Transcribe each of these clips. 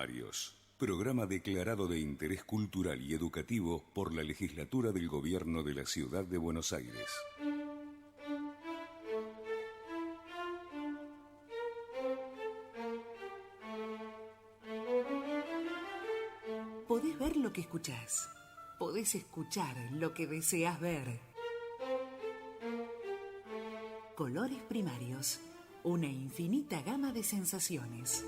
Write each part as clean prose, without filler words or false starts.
Primarios, programa declarado de interés cultural y educativo por la Legislatura del Gobierno de la Ciudad de Buenos Aires. Podés ver lo que escuchás. Podés escuchar lo que deseas ver. Colores primarios. Una infinita gama de sensaciones.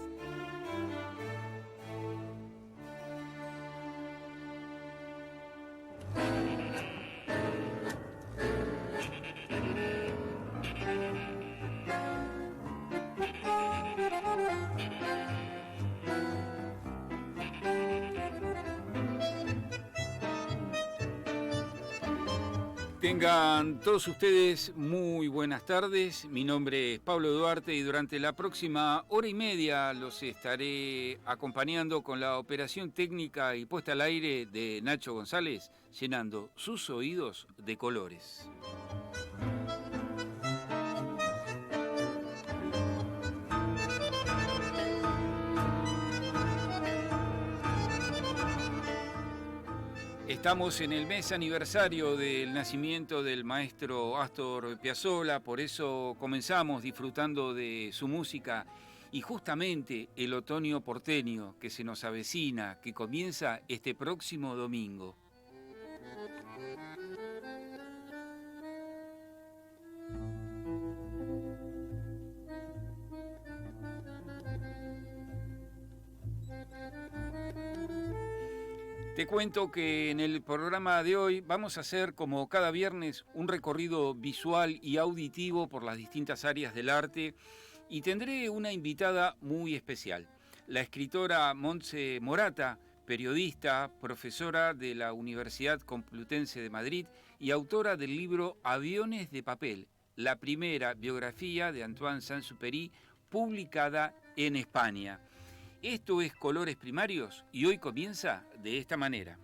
Tengan todos ustedes muy buenas tardes. Mi nombre es Pablo Duarte y durante la próxima hora y media los estaré acompañando con la operación técnica y puesta al aire de Nacho González, llenando sus oídos de colores. Estamos en el mes aniversario del nacimiento del maestro Astor Piazzolla, por eso comenzamos disfrutando de su música y justamente el otoño porteño que se nos avecina, que comienza este próximo domingo. Te cuento que en el programa de hoy vamos a hacer, como cada viernes, un recorrido visual y auditivo por las distintas áreas del arte y tendré una invitada muy especial, la escritora Montse Morata, periodista, profesora de la Universidad Complutense de Madrid y autora del libro Aviones de papel, la primera biografía de Antoine Saint-Exupéry publicada en España. Esto es Colores Primarios y hoy comienza de esta manera.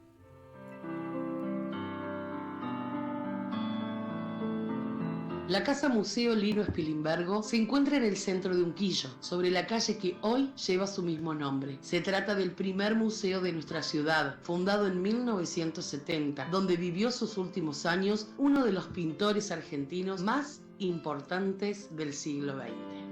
La Casa Museo Lino Spilimbergo se encuentra en el centro de Unquillo, sobre la calle que hoy lleva su mismo nombre. Se trata del primer museo de nuestra ciudad, fundado en 1970, donde vivió sus últimos años uno de los pintores argentinos más importantes del siglo XX.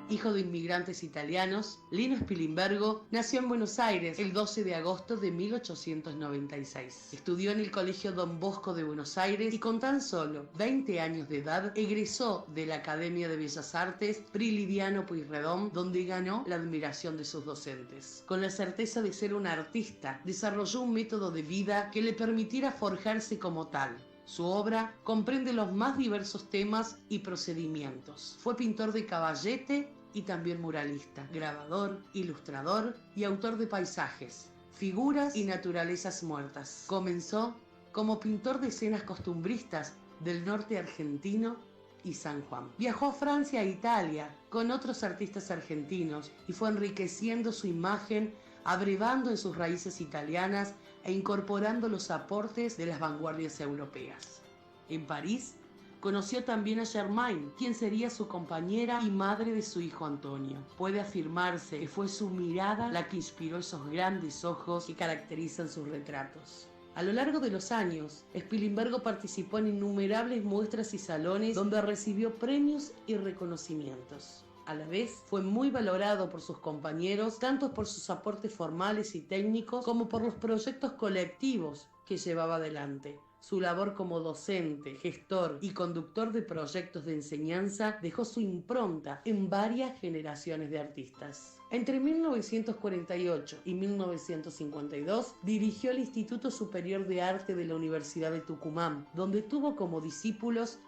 Hijo de inmigrantes italianos, Lino Spilimbergo nació en Buenos Aires el 12 de agosto de 1896. Estudió en el Colegio Don Bosco de Buenos Aires y con tan solo 20 años de edad egresó de la Academia de Bellas Artes Prilidiano Pueyrredón, donde ganó la admiración de sus docentes. Con la certeza de ser un artista, desarrolló un método de vida que le permitiera forjarse como tal. Su obra comprende los más diversos temas y procedimientos. Fue pintor de caballete y también muralista, grabador, ilustrador y autor de paisajes, figuras y naturalezas muertas. Comenzó como pintor de escenas costumbristas del norte argentino y San Juan. Viajó a Francia e Italia con otros artistas argentinos y fue enriqueciendo su imagen, abrevando en sus raíces italianas e incorporando los aportes de las vanguardias europeas. En París, conoció también a Germaine, quien sería su compañera y madre de su hijo Antonio. Puede afirmarse que fue su mirada la que inspiró esos grandes ojos que caracterizan sus retratos. A lo largo de los años, Spilimbergo participó en innumerables muestras y salones donde recibió premios y reconocimientos. A la vez, fue muy valorado por sus compañeros, tanto por sus aportes formales y técnicos, como por los proyectos colectivos que llevaba adelante. Su labor como docente, gestor y conductor de proyectos de enseñanza dejó su impronta en varias generaciones de artistas. Entre 1948 y 1952 dirigió el Instituto Superior de Arte de la Universidad de Tucumán, donde tuvo como discípulos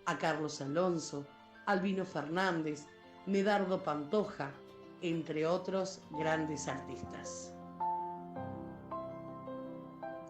a Carlos Alonso, Albino Fernández, Medardo Pantoja, entre otros grandes artistas.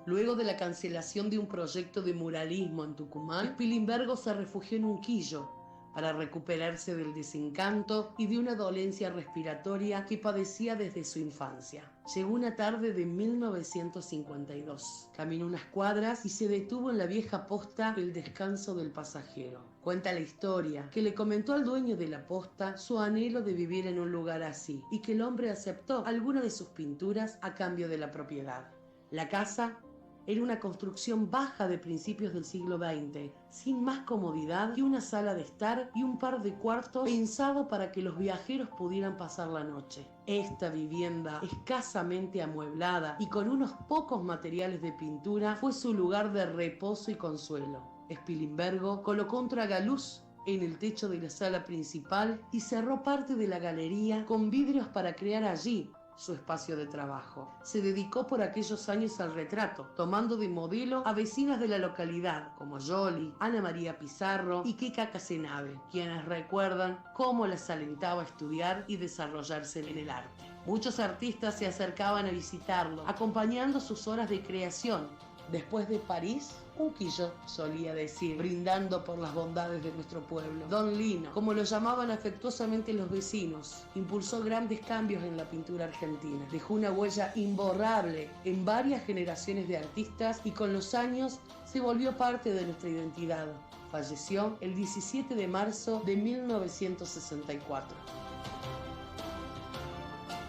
Luego de la cancelación de un proyecto de muralismo en Tucumán, Spilimbergo se refugió en Unquillo para recuperarse del desencanto y de una dolencia respiratoria que padecía desde su infancia. Llegó una tarde de 1952. Caminó unas cuadras y se detuvo en la vieja posta El Descanso del Pasajero. Cuenta la historia que le comentó al dueño de la posta su anhelo de vivir en un lugar así y que el hombre aceptó algunas de sus pinturas a cambio de la propiedad. La casa era una construcción baja de principios del siglo XX, sin más comodidad que una sala de estar y un par de cuartos pensado para que los viajeros pudieran pasar la noche. Esta vivienda, escasamente amueblada y con unos pocos materiales de pintura, fue su lugar de reposo y consuelo. Spilimbergo colocó un tragaluz en el techo de la sala principal y cerró parte de la galería con vidrios para crear allí su espacio de trabajo. Se dedicó por aquellos años al retrato, tomando de modelo a vecinas de la localidad como Yoli, Ana María Pizarro y Kika Casenave, quienes recuerdan cómo las alentaba a estudiar y desarrollarse en el arte. Muchos artistas se acercaban a visitarlo, acompañando sus horas de creación. Después de París, un quillo, solía decir, brindando por las bondades de nuestro pueblo. Don Lino, como lo llamaban afectuosamente los vecinos, impulsó grandes cambios en la pintura argentina. Dejó una huella imborrable en varias generaciones de artistas y con los años se volvió parte de nuestra identidad. Falleció el 17 de marzo de 1964.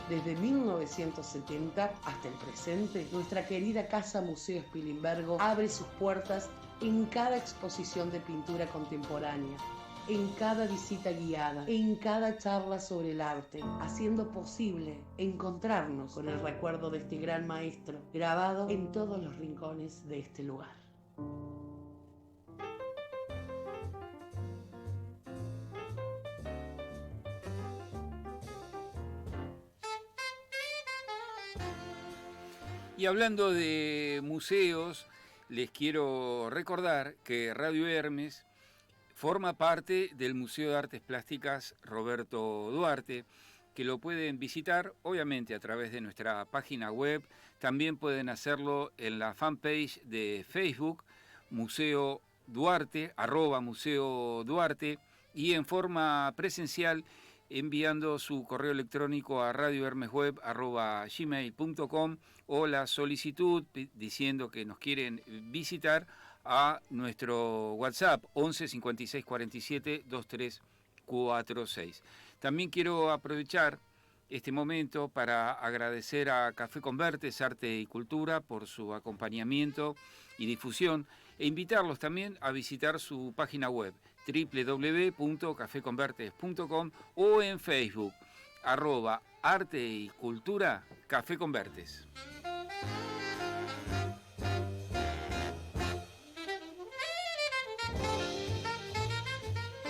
Desde 1970 hasta el presente, nuestra querida Casa Museo Spilimbergo abre sus puertas en cada exposición de pintura contemporánea, en cada visita guiada, en cada charla sobre el arte, haciendo posible encontrarnos con el recuerdo de este gran maestro, grabado en todos los rincones de este lugar. Y hablando de museos, les quiero recordar que Radio Hermes forma parte del Museo de Artes Plásticas Roberto Duarte, que lo pueden visitar obviamente a través de nuestra página web. También pueden hacerlo en la fanpage de Facebook, Museo Duarte, @Museo Duarte, y en forma presencial enviando su correo electrónico a radiohermesweb@gmail.com o la solicitud diciendo que nos quieren visitar a nuestro WhatsApp 11 56 47 23 46. También quiero aprovechar este momento para agradecer a Café Convertes, Arte y Cultura por su acompañamiento y difusión e invitarlos también a visitar su página web www.cafeconvertes.com o en Facebook @Arte y Cultura Café Convertes.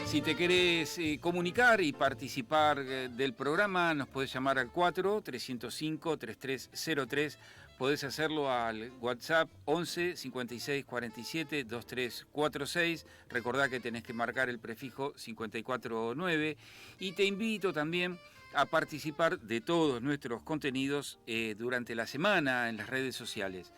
Si te querés comunicar y participar del programa, nos podés llamar al 4-305-3303. Podés hacerlo al WhatsApp 11 56 47 23 46. Recordá que tenés que marcar el prefijo 549. Y te invito también a participar de todos nuestros contenidos durante la semana en las redes sociales.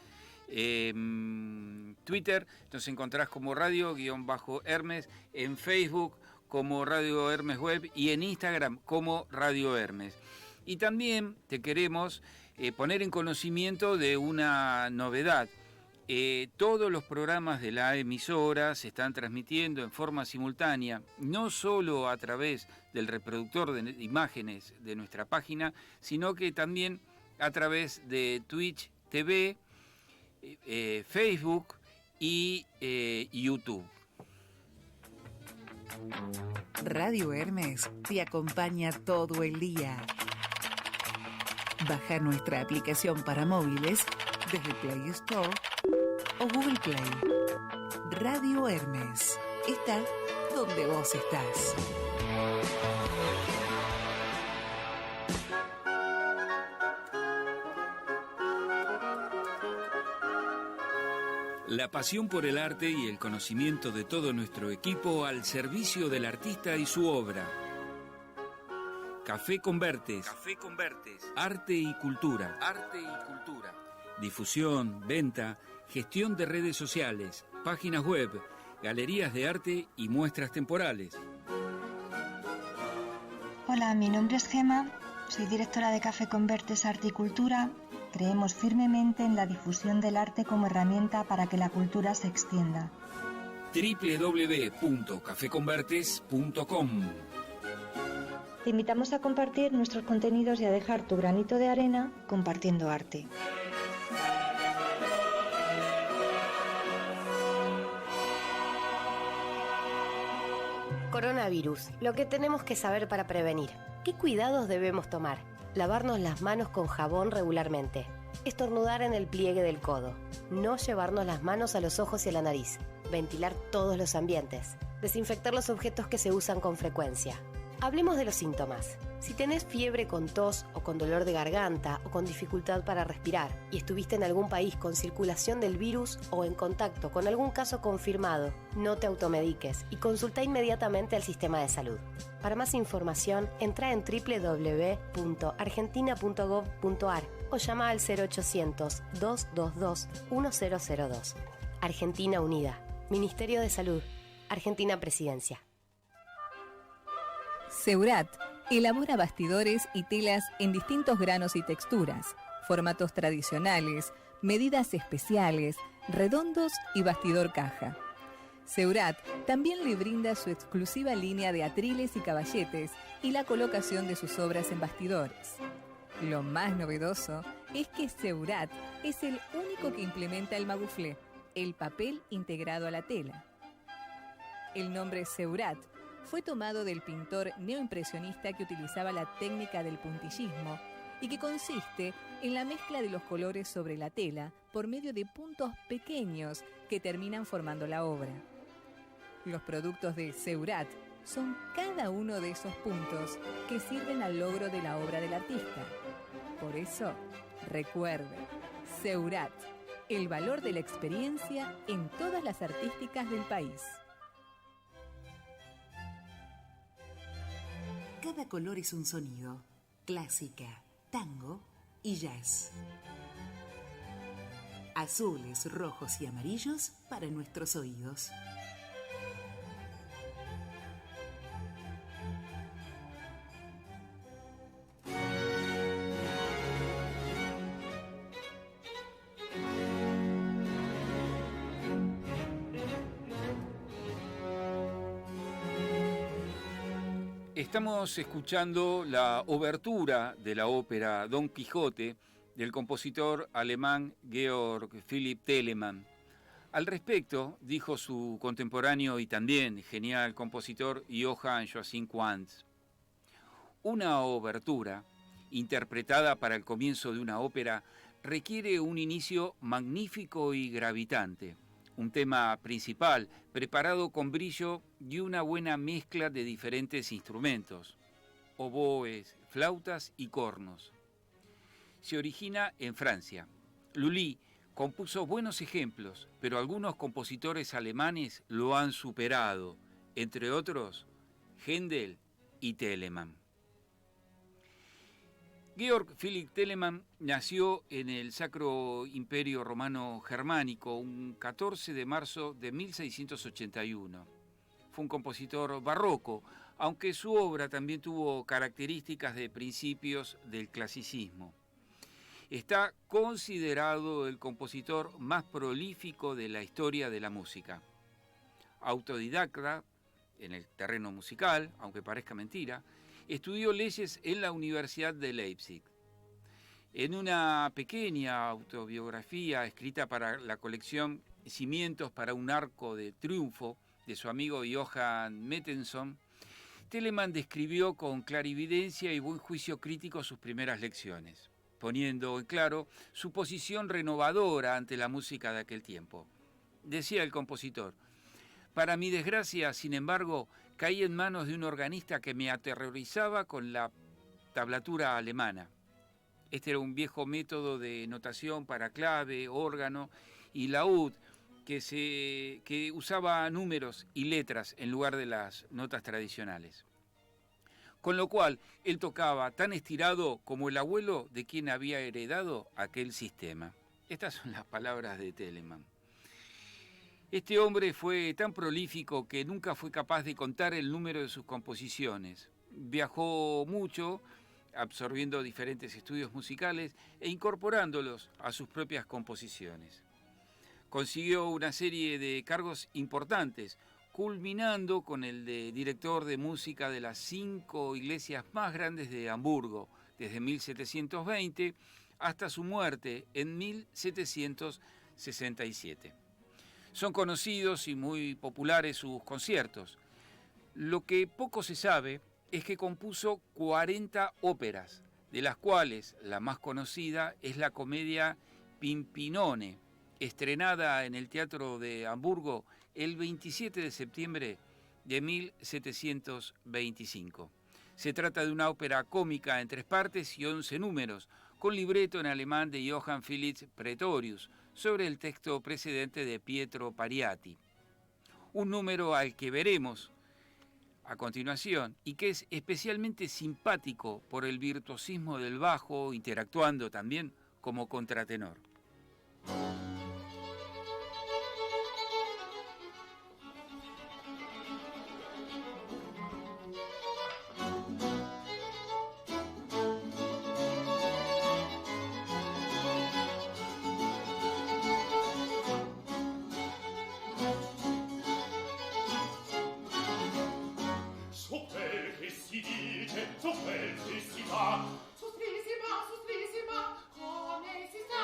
Twitter nos encontrás como Radio-Hermes, en Facebook como Radio Hermes Web y en Instagram como Radio Hermes. Y también te queremos poner en conocimiento de una novedad. Todos los programas de la emisora se están transmitiendo en forma simultánea, no solo a través del reproductor de imágenes de nuestra página, sino que también a través de Twitch TV, Facebook y YouTube. Radio Hermes te acompaña todo el día. Baja nuestra aplicación para móviles desde Play Store o Google Play. Radio Hermes está donde vos estás. La pasión por el arte y el conocimiento de todo nuestro equipo al servicio del artista y su obra. Café Convertes. Café Convertes. Arte y cultura. Arte y cultura. Difusión, venta, gestión de redes sociales, páginas web, galerías de arte y muestras temporales. Hola, mi nombre es Gema, soy directora de Café Convertes Arte y Cultura. Creemos firmemente en la difusión del arte como herramienta para que la cultura se extienda. www.cafeconvertes.com. Te invitamos a compartir nuestros contenidos y a dejar tu granito de arena compartiendo arte. Coronavirus. Lo que tenemos que saber para prevenir. ¿Qué cuidados debemos tomar? Lavarnos las manos con jabón regularmente. Estornudar en el pliegue del codo. No llevarnos las manos a los ojos y a la nariz. Ventilar todos los ambientes. Desinfectar los objetos que se usan con frecuencia. Hablemos de los síntomas. Si tenés fiebre con tos o con dolor de garganta o con dificultad para respirar y estuviste en algún país con circulación del virus o en contacto con algún caso confirmado, no te automediques y consulta inmediatamente al sistema de salud. Para más información, entra en www.argentina.gov.ar o llama al 0800-222-1002. Argentina Unida. Ministerio de Salud. Argentina Presidencia. Seurat elabora bastidores y telas en distintos granos y texturas, formatos tradicionales, medidas especiales, redondos y bastidor caja. Seurat también le brinda su exclusiva línea de atriles y caballetes y la colocación de sus obras en bastidores. Lo más novedoso es que Seurat es el único que implementa el maguflé, el papel integrado a la tela. El nombre Seurat fue tomado del pintor neoimpresionista que utilizaba la técnica del puntillismo y que consiste en la mezcla de los colores sobre la tela por medio de puntos pequeños que terminan formando la obra. Los productos de Seurat son cada uno de esos puntos que sirven al logro de la obra del artista. Por eso, recuerde, Seurat, el valor de la experiencia en todas las artísticas del país. Cada color es un sonido. Clásica, tango y jazz. Azules, rojos y amarillos para nuestros oídos. Estamos escuchando la obertura de la ópera Don Quijote del compositor alemán Georg Philipp Telemann. Al respecto, dijo su contemporáneo y también genial compositor Johann Joachim Quantz: una obertura, interpretada para el comienzo de una ópera, requiere un inicio magnífico y gravitante. Un tema principal, preparado con brillo y una buena mezcla de diferentes instrumentos, oboes, flautas y cornos. Se origina en Francia. Lully compuso buenos ejemplos, pero algunos compositores alemanes lo han superado, entre otros Händel y Telemann. Georg Philipp Telemann nació en el Sacro Imperio Romano Germánico un 14 de marzo de 1681. Fue un compositor barroco, aunque su obra también tuvo características de principios del clasicismo. Está considerado el compositor más prolífico de la historia de la música. Autodidacta en el terreno musical, aunque parezca mentira, estudió leyes en la Universidad de Leipzig. En una pequeña autobiografía escrita para la colección Cimientos para un arco de triunfo de su amigo Johann Mettenson, Telemann describió con clarividencia y buen juicio crítico sus primeras lecciones, poniendo en claro su posición renovadora ante la música de aquel tiempo. Decía el compositor: para mi desgracia, sin embargo, caí en manos de un organista que me aterrorizaba con la tablatura alemana. Este era un viejo método de notación para clave, órgano y laúd que usaba números y letras en lugar de las notas tradicionales. Con lo cual, él tocaba tan estirado como el abuelo de quien había heredado aquel sistema. Estas son las palabras de Telemann. Este hombre fue tan prolífico que nunca fue capaz de contar el número de sus composiciones. Viajó mucho, absorbiendo diferentes estudios musicales e incorporándolos a sus propias composiciones. Consiguió una serie de cargos importantes, culminando con el de director de música de las 5 iglesias más grandes de Hamburgo, desde 1720 hasta su muerte en 1767. Son conocidos y muy populares sus conciertos. Lo que poco se sabe es que compuso 40 óperas, de las cuales la más conocida es la comedia Pimpinone, estrenada en el Teatro de Hamburgo el 27 de septiembre de 1725. Se trata de una ópera cómica en 3 partes y 11 números, con libreto en alemán de Johann Philipp Praetorius, sobre el texto precedente de Pietro Pariati. Un número al que veremos a continuación y que es especialmente simpático por el virtuosismo del bajo, interactuando también como contratenor. Suspissima, come si sta,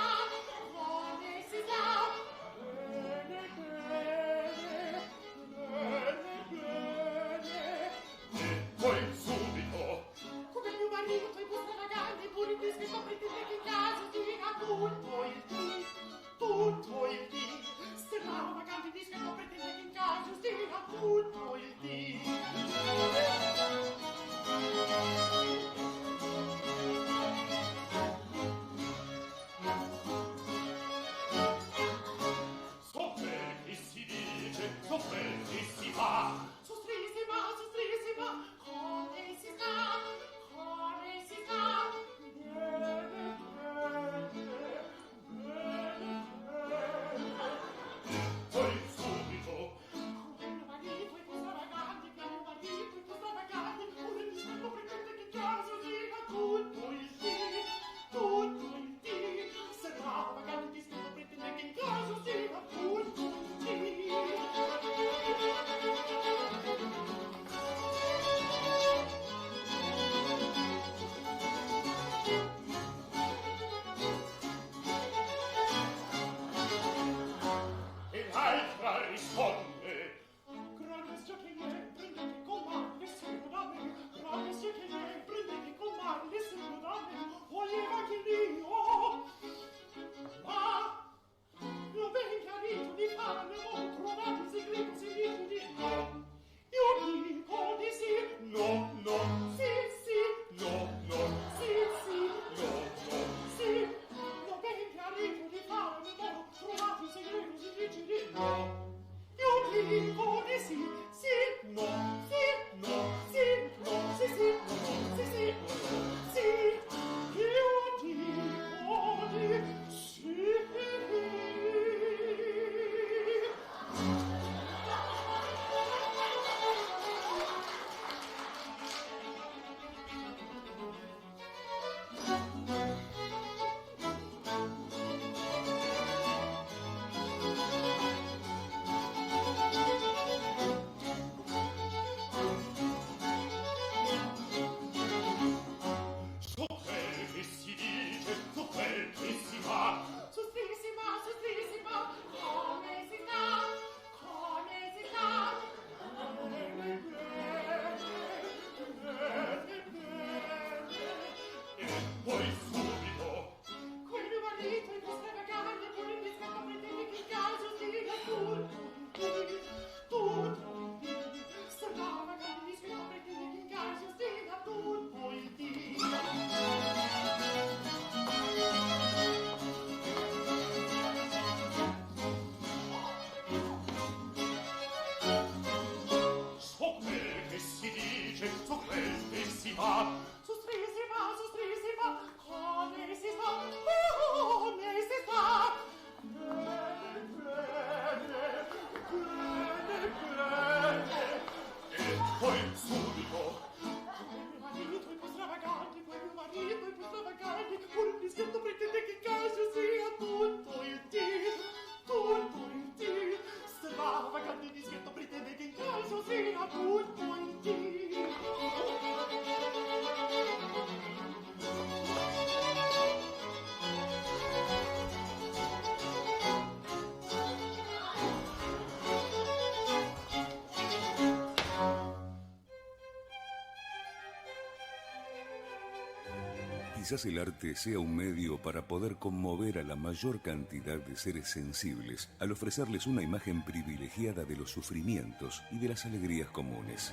Quizás el arte sea un medio para poder conmover a la mayor cantidad de seres sensibles al ofrecerles una imagen privilegiada de los sufrimientos y de las alegrías comunes.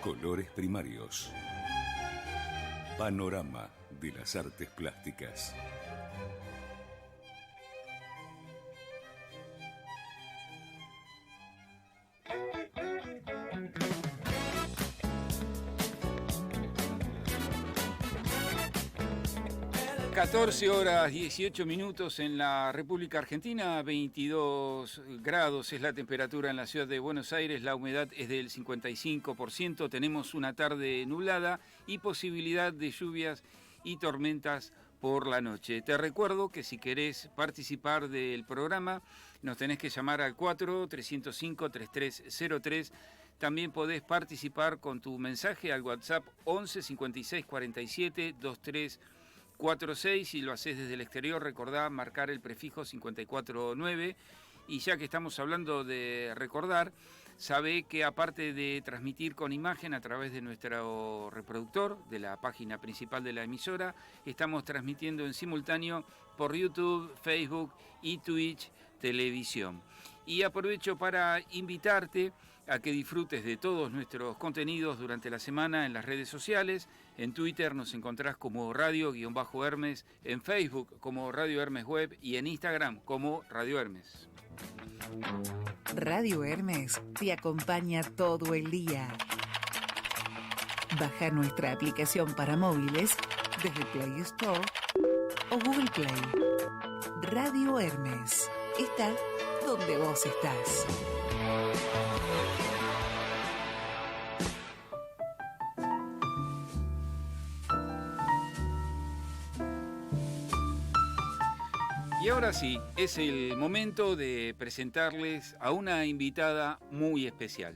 Colores primarios. Panorama de las artes plásticas. (14:18) en la República Argentina, 22 grados es la temperatura en la ciudad de Buenos Aires, la humedad es del 55%, tenemos una tarde nublada y posibilidad de lluvias y tormentas por la noche. Te recuerdo que si querés participar del programa, nos tenés que llamar al 4-305-3303. También podés participar con tu mensaje al WhatsApp 11 56 47 23 46, si lo haces desde el exterior, recordá marcar el prefijo 549. Y ya que estamos hablando de recordar, sabé que aparte de transmitir con imagen a través de nuestro reproductor, de la página principal de la emisora, estamos transmitiendo en simultáneo por YouTube, Facebook y Twitch Televisión. Y aprovecho para invitarte a que disfrutes de todos nuestros contenidos durante la semana en las redes sociales. En Twitter nos encontrás como Radio-Hermes, en Facebook como Radio Hermes Web y en Instagram como Radio Hermes. Radio Hermes te acompaña todo el día. Baja nuestra aplicación para móviles desde Play Store o Google Play. Radio Hermes está donde vos estás. Y ahora sí, es el momento de presentarles a una invitada muy especial.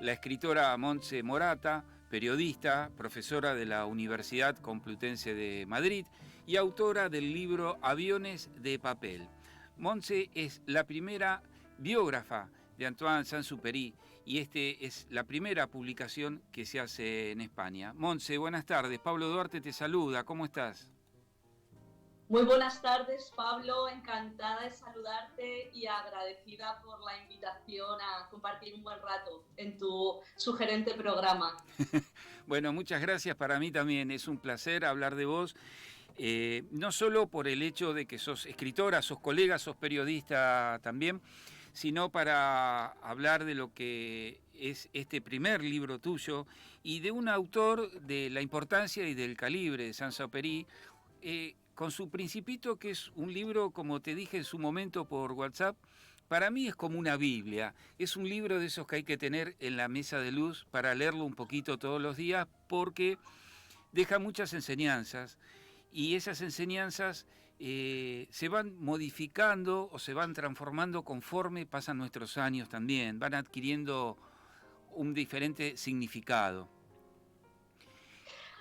La escritora Montse Morata, periodista, profesora de la Universidad Complutense de Madrid y autora del libro Aviones de papel. Montse es la primera biógrafa de Antoine Saint-Exupéry y es la primera publicación que se hace en España. Montse, buenas tardes. Pablo Duarte te saluda. ¿Cómo estás? Muy buenas tardes, Pablo. Encantada de saludarte y agradecida por la invitación a compartir un buen rato en tu sugerente programa. Bueno, muchas gracias. Para mí también es un placer hablar de vos. No solo por el hecho de que sos escritora, sos colega, sos periodista también, sino para hablar de lo que es este primer libro tuyo y de un autor de la importancia y del calibre de Saint-Exupéry, con su Principito, que es un libro, como te dije en su momento por WhatsApp, para mí es como una Biblia. Es un libro de esos que hay que tener en la mesa de luz para leerlo un poquito todos los días, porque deja muchas enseñanzas, y esas enseñanzas se van modificando o se van transformando conforme pasan nuestros años también, van adquiriendo un diferente significado.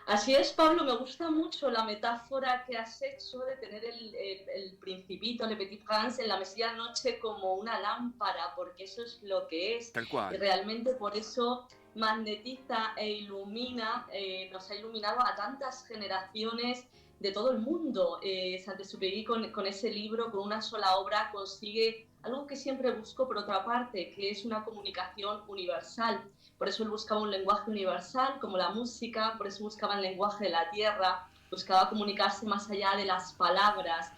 Así es, Pablo, me gusta mucho la metáfora que has hecho de tener el Principito, Le Petit Prince, en la mesilla de noche como una lámpara, porque eso es lo que es. Tal cual. Y realmente por eso magnetiza e ilumina, nos ha iluminado a tantas generaciones de todo el mundo. Saint-Exupéry con ese libro, con una sola obra, consigue algo que siempre busco por otra parte, que es una comunicación universal. Por eso él buscaba un lenguaje universal, como la música, por eso buscaba el lenguaje de la tierra, buscaba comunicarse más allá de las palabras.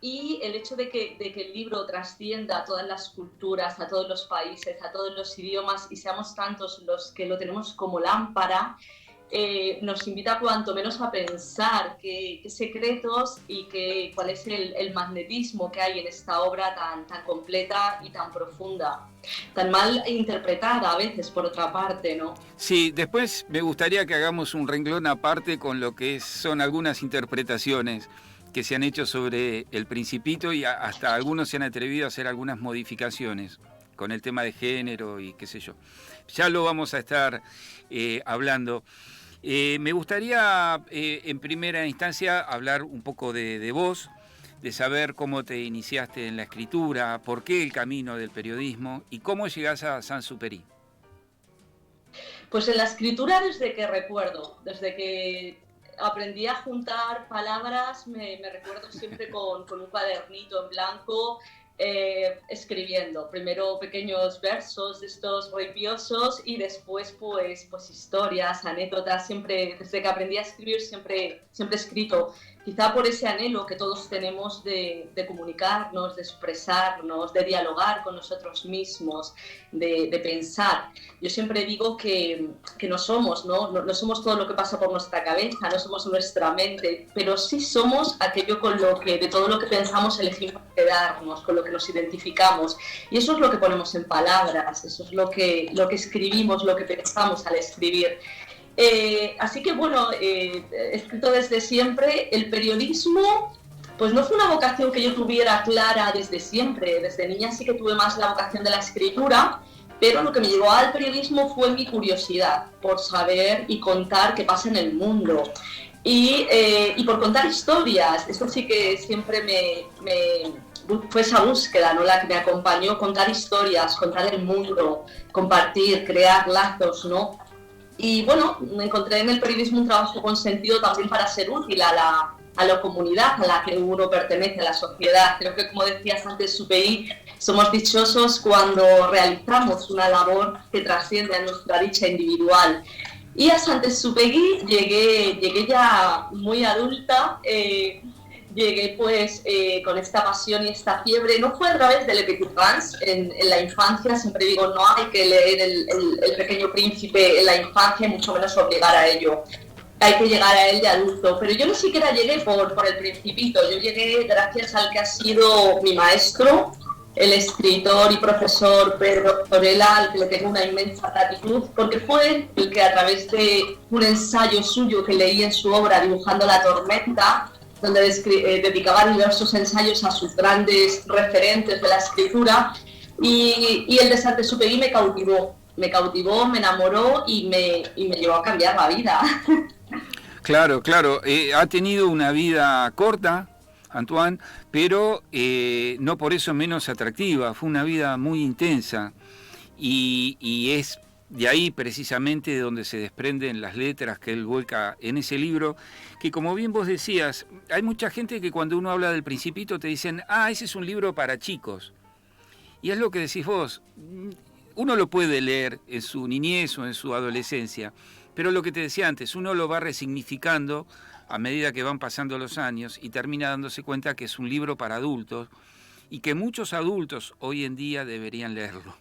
Y el hecho de que el libro trascienda a todas las culturas, a todos los países, a todos los idiomas, y seamos tantos los que lo tenemos como lámpara, nos invita cuanto menos a pensar qué secretos y cuál es el magnetismo que hay en esta obra tan completa y tan profunda, tan mal interpretada a veces por otra parte, ¿no? Sí, después me gustaría que hagamos un renglón aparte con lo que son algunas interpretaciones que se han hecho sobre el Principito, y hasta algunos se han atrevido a hacer algunas modificaciones con el tema de género y qué sé yo. Ya lo vamos a estar hablando. Me gustaría en primera instancia hablar un poco de vos, de saber cómo te iniciaste en la escritura, por qué el camino del periodismo y cómo llegás a Saint-Exupéry. Pues en la escritura desde que recuerdo, desde que aprendí a juntar palabras, me recuerdo siempre con un cuadernito en blanco, escribiendo. Primero pequeños versos de estos religiosos y después pues historias, anécdotas. Siempre, desde que aprendí a escribir, siempre he escrito. Quizá por ese anhelo que todos tenemos de comunicarnos, de expresarnos, de dialogar con nosotros mismos, de pensar. Yo siempre digo que no somos todo lo que pasa por nuestra cabeza, no somos nuestra mente, pero sí somos aquello con lo que, de todo lo que pensamos, elegimos quedarnos, con lo que nos identificamos. Y eso es lo que ponemos en palabras, eso es lo que escribimos, lo que pensamos al escribir. Así que bueno, he escrito desde siempre. El periodismo pues no fue una vocación que yo tuviera clara desde siempre. Desde niña sí que tuve más la vocación de la escritura, pero lo que me llevó al periodismo fue mi curiosidad por saber y contar qué pasa en el mundo y por contar historias. Esto sí que siempre fue esa búsqueda, ¿no?, la que me acompañó, contar historias, contar el mundo, compartir, crear lazos, ¿no? Y bueno, me encontré en el periodismo un trabajo con sentido también para ser útil a la comunidad a la que uno pertenece, a la sociedad. Creo que, como decías antes, Supegui, somos dichosos cuando realizamos una labor que trasciende a nuestra dicha individual. Y a Saint-Exupéry llegué ya muy adulta. Llegué pues con esta pasión y esta fiebre. No fue a través de Le Petit Prince en la infancia. Siempre digo, no hay que leer el Pequeño Príncipe en la infancia, mucho menos obligar a ello. Hay que llegar a él de adulto. Pero yo ni siquiera llegué por el Principito. Yo llegué gracias al que ha sido mi maestro, el escritor y profesor Pedro Zorella, al que le tengo una inmensa gratitud, porque fue el que, a través de un ensayo suyo que leí en su obra Dibujando la tormenta, donde dedicaba diversos ensayos a sus grandes referentes de la escritura, y el de Saint-Exupéry me cautivó, me enamoró y me llevó a cambiar la vida. Claro. Ha tenido una vida corta, Antoine, pero no por eso menos atractiva. Fue una vida muy intensa y es de ahí precisamente de donde se desprenden las letras que él vuelca en ese libro, que como bien vos decías, hay mucha gente que cuando uno habla del Principito te dicen, ese es un libro para chicos. Y es lo que decís vos, uno lo puede leer en su niñez o en su adolescencia, pero lo que te decía antes, uno lo va resignificando a medida que van pasando los años y termina dándose cuenta que es un libro para adultos y que muchos adultos hoy en día deberían leerlo.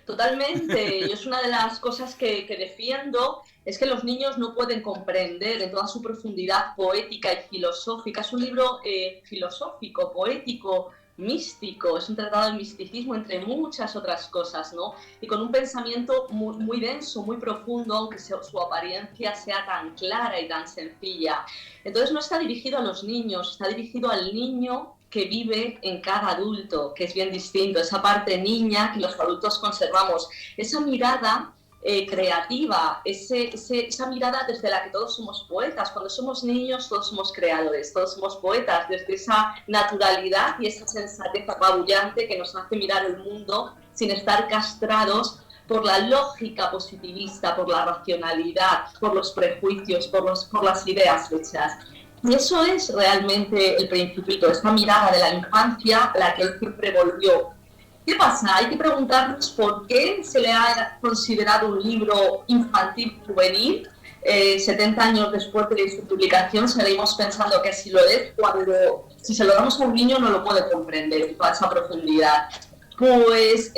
Totalmente, y es una de las cosas que defiendo, es que los niños no pueden comprender en toda su profundidad poética y filosófica. Es un libro filosófico, poético, místico, es un tratado de misticismo entre muchas otras cosas, ¿no? Y con un pensamiento muy, muy denso, muy profundo, aunque su apariencia sea tan clara y tan sencilla. Entonces no está dirigido a los niños, está dirigido al niño que vive en cada adulto, que es bien distinto, esa parte niña que los adultos conservamos, esa mirada creativa, esa mirada desde la que todos somos poetas. Cuando somos niños todos somos creadores, todos somos poetas, desde esa naturalidad y esa sensatez apabullante que nos hace mirar el mundo sin estar castrados por la lógica positivista, por la racionalidad, por los prejuicios, por las ideas hechas. Y eso es realmente el Principito, esa mirada de la infancia a la que él siempre volvió. ¿Qué pasa? Hay que preguntarnos por qué se le ha considerado un libro infantil juvenil. 70 años después de su publicación seguimos pensando que sí lo es, cuando si se lo damos a un niño no lo puede comprender toda esa profundidad. Pues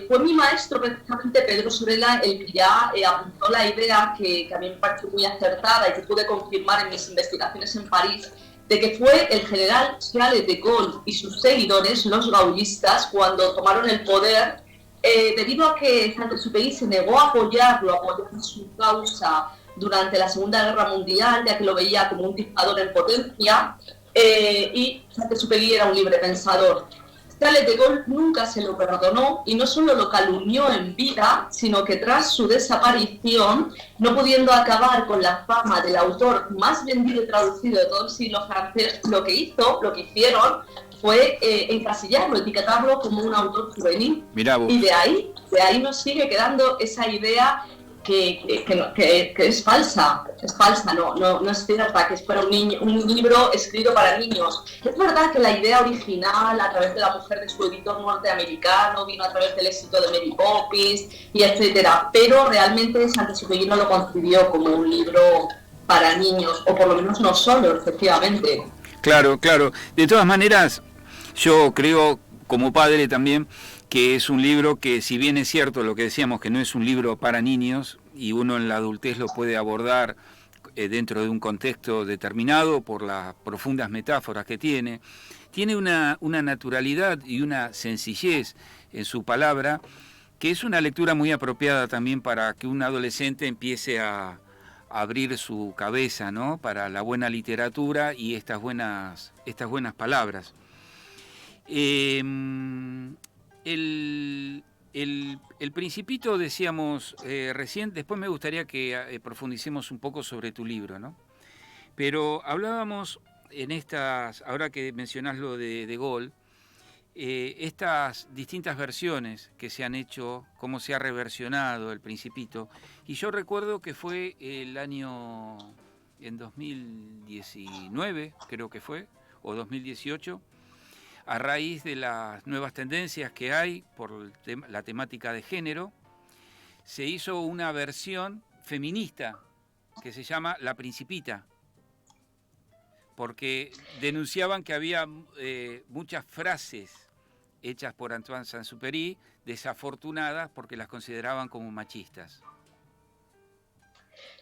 fue mi maestro, precisamente Pedro Zorella, el que ya apuntó la idea que a mí me pareció muy acertada y que pude confirmar en mis investigaciones en París, de que fue el general Charles de Gaulle y sus seguidores, los gaullistas, cuando tomaron el poder, debido a que Saint-Exupéry se negó a apoyar su causa durante la Segunda Guerra Mundial, ya que lo veía como un dictador en potencia, y Saint-Exupéry era un libre pensador. Charles de Gaulle nunca se lo perdonó y no solo lo calumnió en vida, sino que tras su desaparición, no pudiendo acabar con la fama del autor más vendido y traducido de todo el siglo francés, lo que hicieron fue encasillarlo, etiquetarlo como un autor juvenil. Mirá vos. Y de ahí nos sigue quedando esa idea que es falsa, no es cierta, que es para un libro escrito para niños. Es verdad que la idea original, a través de la mujer de su editor norteamericano, vino a través del éxito de Mary Poppins, y etcétera, pero realmente Saint-Exupéry no lo concibió como un libro para niños, o por lo menos no solo, efectivamente. Claro. De todas maneras, yo creo, como padre también, que es un libro que, si bien es cierto lo que decíamos, que no es un libro para niños, y uno en la adultez lo puede abordar dentro de un contexto determinado por las profundas metáforas que tiene una naturalidad y una sencillez en su palabra, que es una lectura muy apropiada también para que un adolescente empiece a abrir su cabeza, ¿no?, para la buena literatura y estas buenas palabras. El Principito, decíamos recién, después me gustaría que profundicemos un poco sobre tu libro, ¿no? Pero hablábamos en estas, ahora que mencionás lo de Gaulle, estas distintas versiones que se han hecho, cómo se ha reversionado El Principito, y yo recuerdo que fue el año, en 2019, creo que fue, o 2018, a raíz de las nuevas tendencias que hay por la temática de género, se hizo una versión feminista que se llama La Principita, porque denunciaban que había muchas frases hechas por Antoine Saint-Exupéry desafortunadas porque las consideraban como machistas.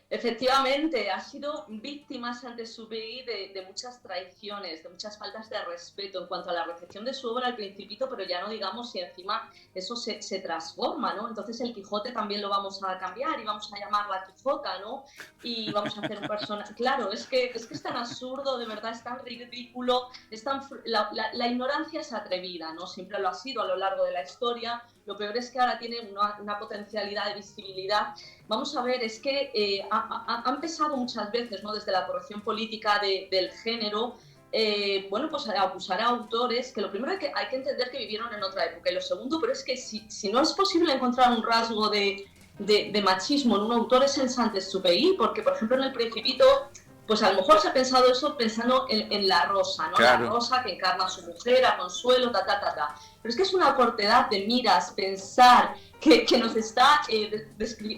Efectivamente, ha sido víctima Saint-Exupéry de muchas traiciones, de muchas faltas de respeto en cuanto a la recepción de su obra El Principito, pero ya no digamos si encima eso se transforma, ¿no? Entonces el Quijote también lo vamos a cambiar y vamos a llamarla Quijota, ¿no? Y vamos a hacer un personaje... Claro, es que es tan absurdo, de verdad, es tan ridículo, es tan... La ignorancia es atrevida, ¿no? Siempre lo ha sido a lo largo de la historia. Lo peor es que ahora tiene una potencialidad de visibilidad. Vamos a ver, es que ha empezado muchas veces, ¿no?, desde la corrección política del género, pues a acusar a autores que lo primero hay que entender que vivieron en otra época, y lo segundo, pero es que si no es posible encontrar un rasgo de machismo en un autor, es en Saint-Exupéry, porque por ejemplo en El Principito, pues a lo mejor se ha pensado eso pensando en la Rosa, ¿no? Claro. La Rosa que encarna a su mujer, a Consuelo, Pero es que es una cortedad de miras pensar que nos está,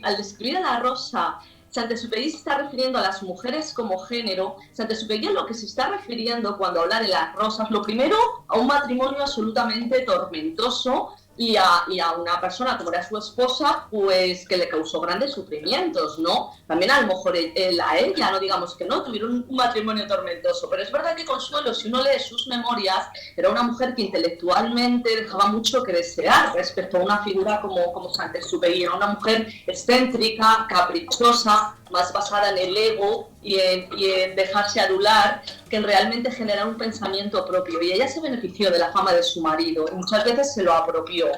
al describir a la Rosa, Saint-Exupéry se está refiriendo a las mujeres como género. Saint-Exupéry a lo que se está refiriendo cuando habla de las rosas, lo primero, a un matrimonio absolutamente tormentoso, y a una persona como era su esposa, pues que le causó grandes sufrimientos, ¿no? También a lo mejor a ella, no digamos que no, tuvieron un matrimonio tormentoso, pero es verdad que Consuelo, si uno lee sus memorias, era una mujer que intelectualmente dejaba mucho que desear respecto a una figura como Saint-Exupéry. Era una mujer excéntrica, caprichosa, más basada en el ego y en dejarse adular, que en realmente generar un pensamiento propio. Y ella se benefició de la fama de su marido y muchas veces se lo apropió.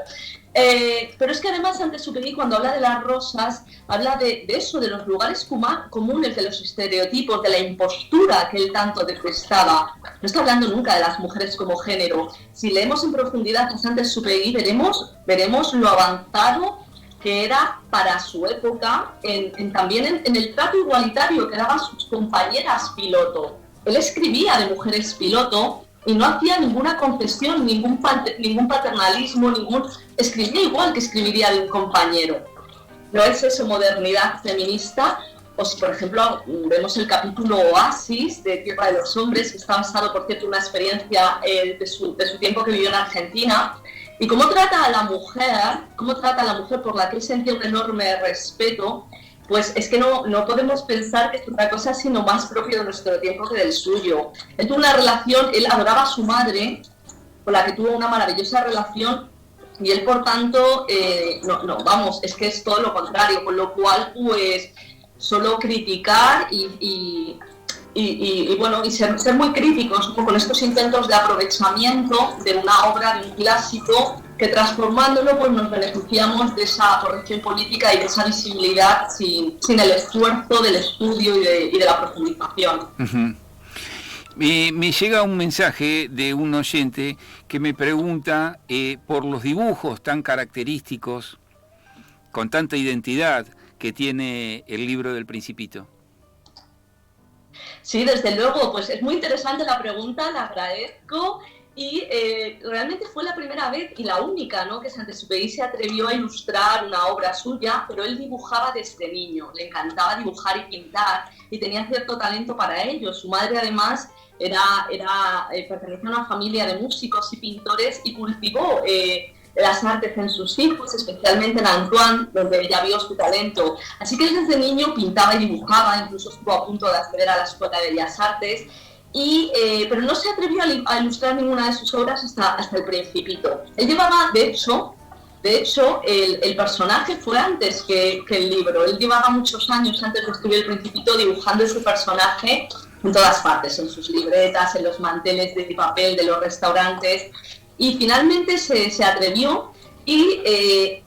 Pero es que además Saint-Exupéry, cuando habla de las rosas, habla de eso, de los lugares comunes, de los estereotipos, de la impostura que él tanto detestaba. No está hablando nunca de las mujeres como género. Si leemos en profundidad a Saint-Exupéry, veremos lo avanzado que era para su época, también en el trato igualitario que daban sus compañeras piloto. Él escribía de mujeres piloto y no hacía ninguna concesión, ningún paternalismo, escribía igual que escribiría de un compañero. No es eso modernidad feminista. O si, por ejemplo, vemos el capítulo Oasis de Tierra de los Hombres, que está basado, por cierto, en una experiencia de su tiempo que vivió en Argentina. Y cómo trata a la mujer por la que él sentía un enorme respeto, pues es que no podemos pensar que es otra cosa sino más propio de nuestro tiempo que del suyo. Él tuvo una relación, él adoraba a su madre, con la que tuvo una maravillosa relación, y él, por tanto, es que es todo lo contrario, con lo cual, pues, solo criticar y ser muy críticos con estos intentos de aprovechamiento de una obra, de un clásico, que transformándolo pues nos beneficiamos de esa corrección política y de esa visibilidad sin el esfuerzo del estudio y de la profundización. Uh-huh. Me llega un mensaje de un oyente que me pregunta por los dibujos tan característicos, con tanta identidad, que tiene el libro del Principito. Sí, desde luego, pues es muy interesante la pregunta, la agradezco. Y realmente fue la primera vez y la única, ¿no?, que Saint-Exupéry se atrevió a ilustrar una obra suya, pero él dibujaba desde niño, le encantaba dibujar y pintar y tenía cierto talento para ello. Su madre además pertenecía a una familia de músicos y pintores y cultivó las artes en sus hijos, especialmente en Antoine, donde ella vio su talento. Así que él desde niño pintaba y dibujaba, incluso estuvo a punto de acceder a la Escuela de Bellas Artes. Pero no se atrevió a ilustrar ninguna de sus obras hasta El Principito. Él llevaba, de hecho, el personaje fue antes que el libro. Él llevaba muchos años antes de escribir El Principito dibujando ese personaje en todas partes, en sus libretas, en los manteles de papel de los restaurantes. Y finalmente se atrevió y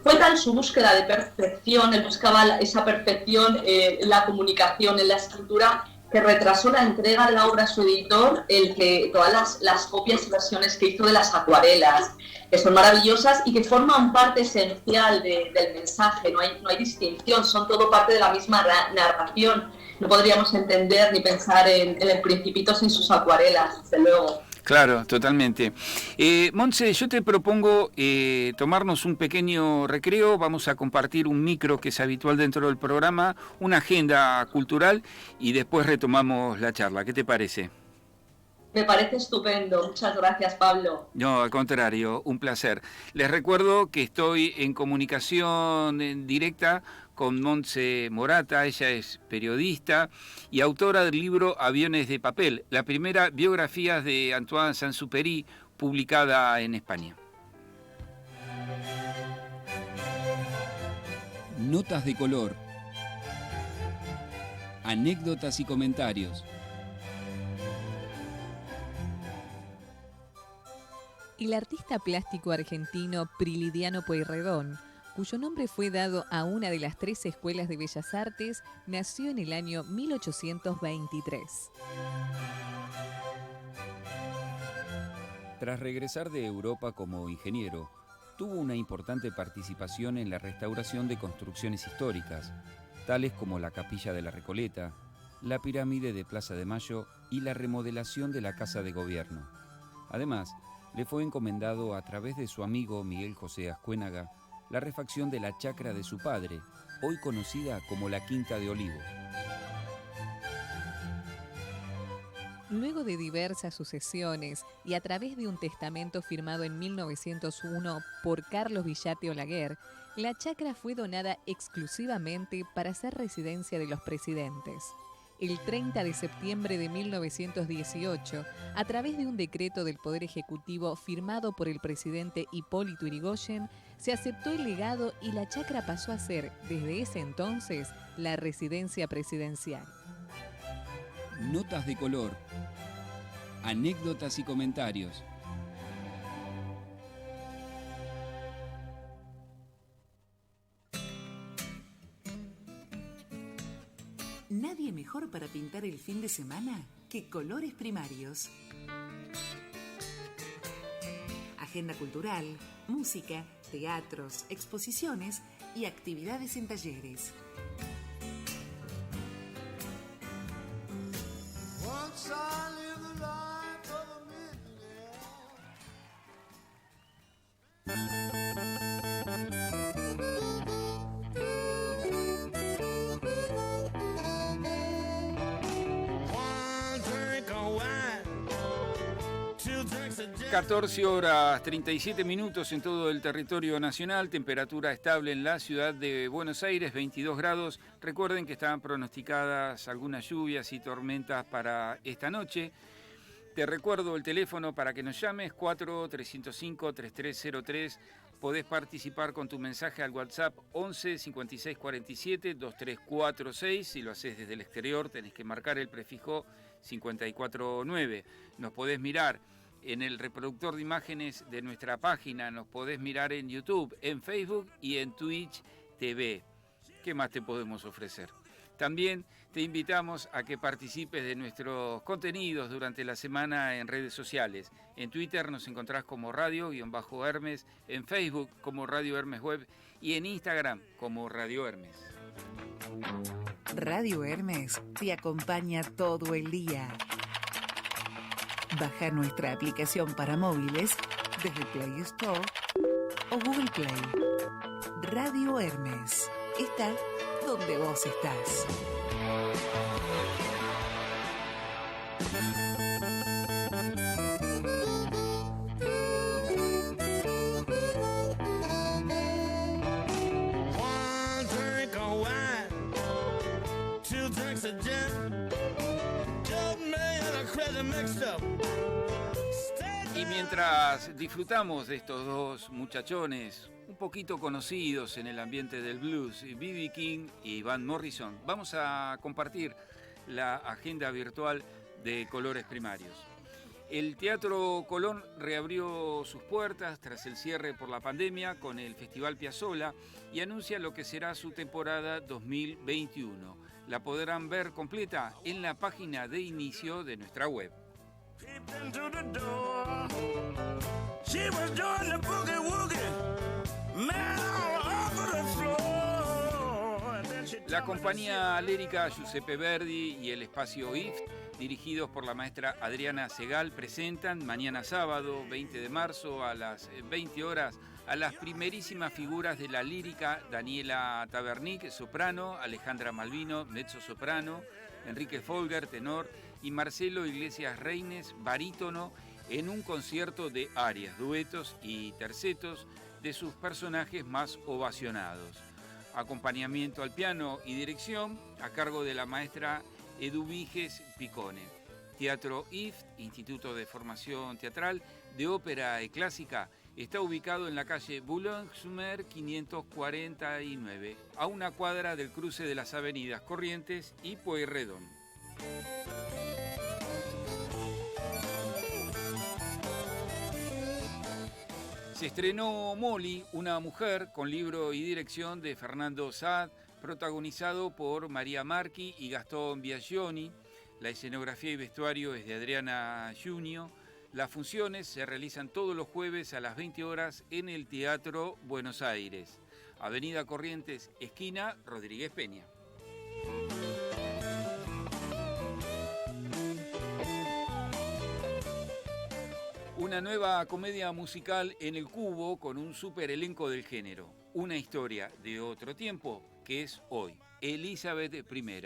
fue tal su búsqueda de perfección, él buscaba esa perfección en la comunicación, en la escritura, que retrasó la entrega de la obra a su editor, el que todas las copias y versiones que hizo de las acuarelas, que son maravillosas y que forman parte esencial del mensaje, no hay distinción, son todo parte de la misma narración. No podríamos entender ni pensar en El Principito sin sus acuarelas, desde luego. Claro, totalmente. Montse, yo te propongo tomarnos un pequeño recreo, vamos a compartir un micro que es habitual dentro del programa, una agenda cultural y después retomamos la charla. ¿Qué te parece? Me parece estupendo. Muchas gracias, Pablo. No, al contrario, un placer. Les recuerdo que estoy en comunicación directa con Montse Morata, ella es periodista y autora del libro Aviones de papel, la primera biografía de Antoine Saint-Exupéry publicada en España. Notas de color, anécdotas y comentarios. El artista plástico argentino Prilidiano Pueyrredón, cuyo nombre fue dado a una de las 3 escuelas de Bellas Artes, nació en el año 1823. Tras regresar de Europa como ingeniero, tuvo una importante participación en la restauración de construcciones históricas, tales como la Capilla de la Recoleta, la pirámide de Plaza de Mayo y la remodelación de la Casa de Gobierno. Además, le fue encomendado a través de su amigo Miguel José Ascuénaga la refacción de la chacra de su padre, hoy conocida como la Quinta de Olivos. Luego de diversas sucesiones y a través de un testamento firmado en 1901 por Carlos Villate Olaguer, la chacra fue donada exclusivamente para ser residencia de los presidentes. El 30 de septiembre de 1918, a través de un decreto del Poder Ejecutivo firmado por el presidente Hipólito Yrigoyen, se aceptó el legado y la chacra pasó a ser, desde ese entonces, la residencia presidencial. Notas de color, anécdotas y comentarios. Nadie mejor para pintar el fin de semana que Colores Primarios. Agenda cultural, música, teatros, exposiciones y actividades en talleres. (14:37) en todo el territorio nacional, temperatura estable en la ciudad de Buenos Aires, 22 grados. Recuerden que estaban pronosticadas algunas lluvias y tormentas para esta noche. Te recuerdo el teléfono para que nos llames, 4-305-3303. Podés participar con tu mensaje al WhatsApp 11 56 47 2346. Si lo haces desde el exterior, tenés que marcar el prefijo 549. Nos podés mirar en el reproductor de imágenes de nuestra página, nos podés mirar en YouTube, en Facebook y en Twitch TV. ¿Qué más te podemos ofrecer? También te invitamos a que participes de nuestros contenidos durante la semana en redes sociales. En Twitter nos encontrás como Radio-Hermes, en Facebook como Radio Hermes Web y en Instagram como Radio Hermes. Radio Hermes te acompaña todo el día. Baja nuestra aplicación para móviles desde Play Store o Google Play. Radio Hermes está donde vos estás. Y mientras disfrutamos de estos dos muchachones un poquito conocidos en el ambiente del blues, B.B. King y Van Morrison, vamos a compartir la agenda virtual de Colores Primarios. El Teatro Colón reabrió sus puertas tras el cierre por la pandemia con el Festival Piazzolla y anuncia lo que será su temporada 2021. La podrán ver completa en la página de inicio de nuestra web. La compañía lírica Giuseppe Verdi y el espacio IFT, dirigidos por la maestra Adriana Segal, presentan mañana sábado 20 de marzo a las 20 horas a las primerísimas figuras de la lírica: Daniela Tabernic, soprano; Alejandra Malvino, mezzosoprano; Enrique Folger, tenor; y Marcelo Iglesias Reines, barítono, en un concierto de arias, duetos y tercetos de sus personajes más ovacionados. Acompañamiento al piano y dirección a cargo de la maestra Eduviges Picone. Teatro IFT, Instituto de Formación Teatral de Ópera y Clásica, está ubicado en la calle Boulogne-sur-Mer 549, a una cuadra del cruce de las avenidas Corrientes y Pueyrredón. Se estrenó Molly, una mujer, con libro y dirección de Fernando Saad, protagonizado por María Marchi y Gastón Biagioni. La escenografía y vestuario es de Adriana Junio. Las funciones se realizan todos los jueves a las 20 horas en el Teatro Buenos Aires, Avenida Corrientes, esquina Rodríguez Peña. Una nueva comedia musical en el Cubo con un super elenco del género. Una historia de otro tiempo que es hoy. Elizabeth I.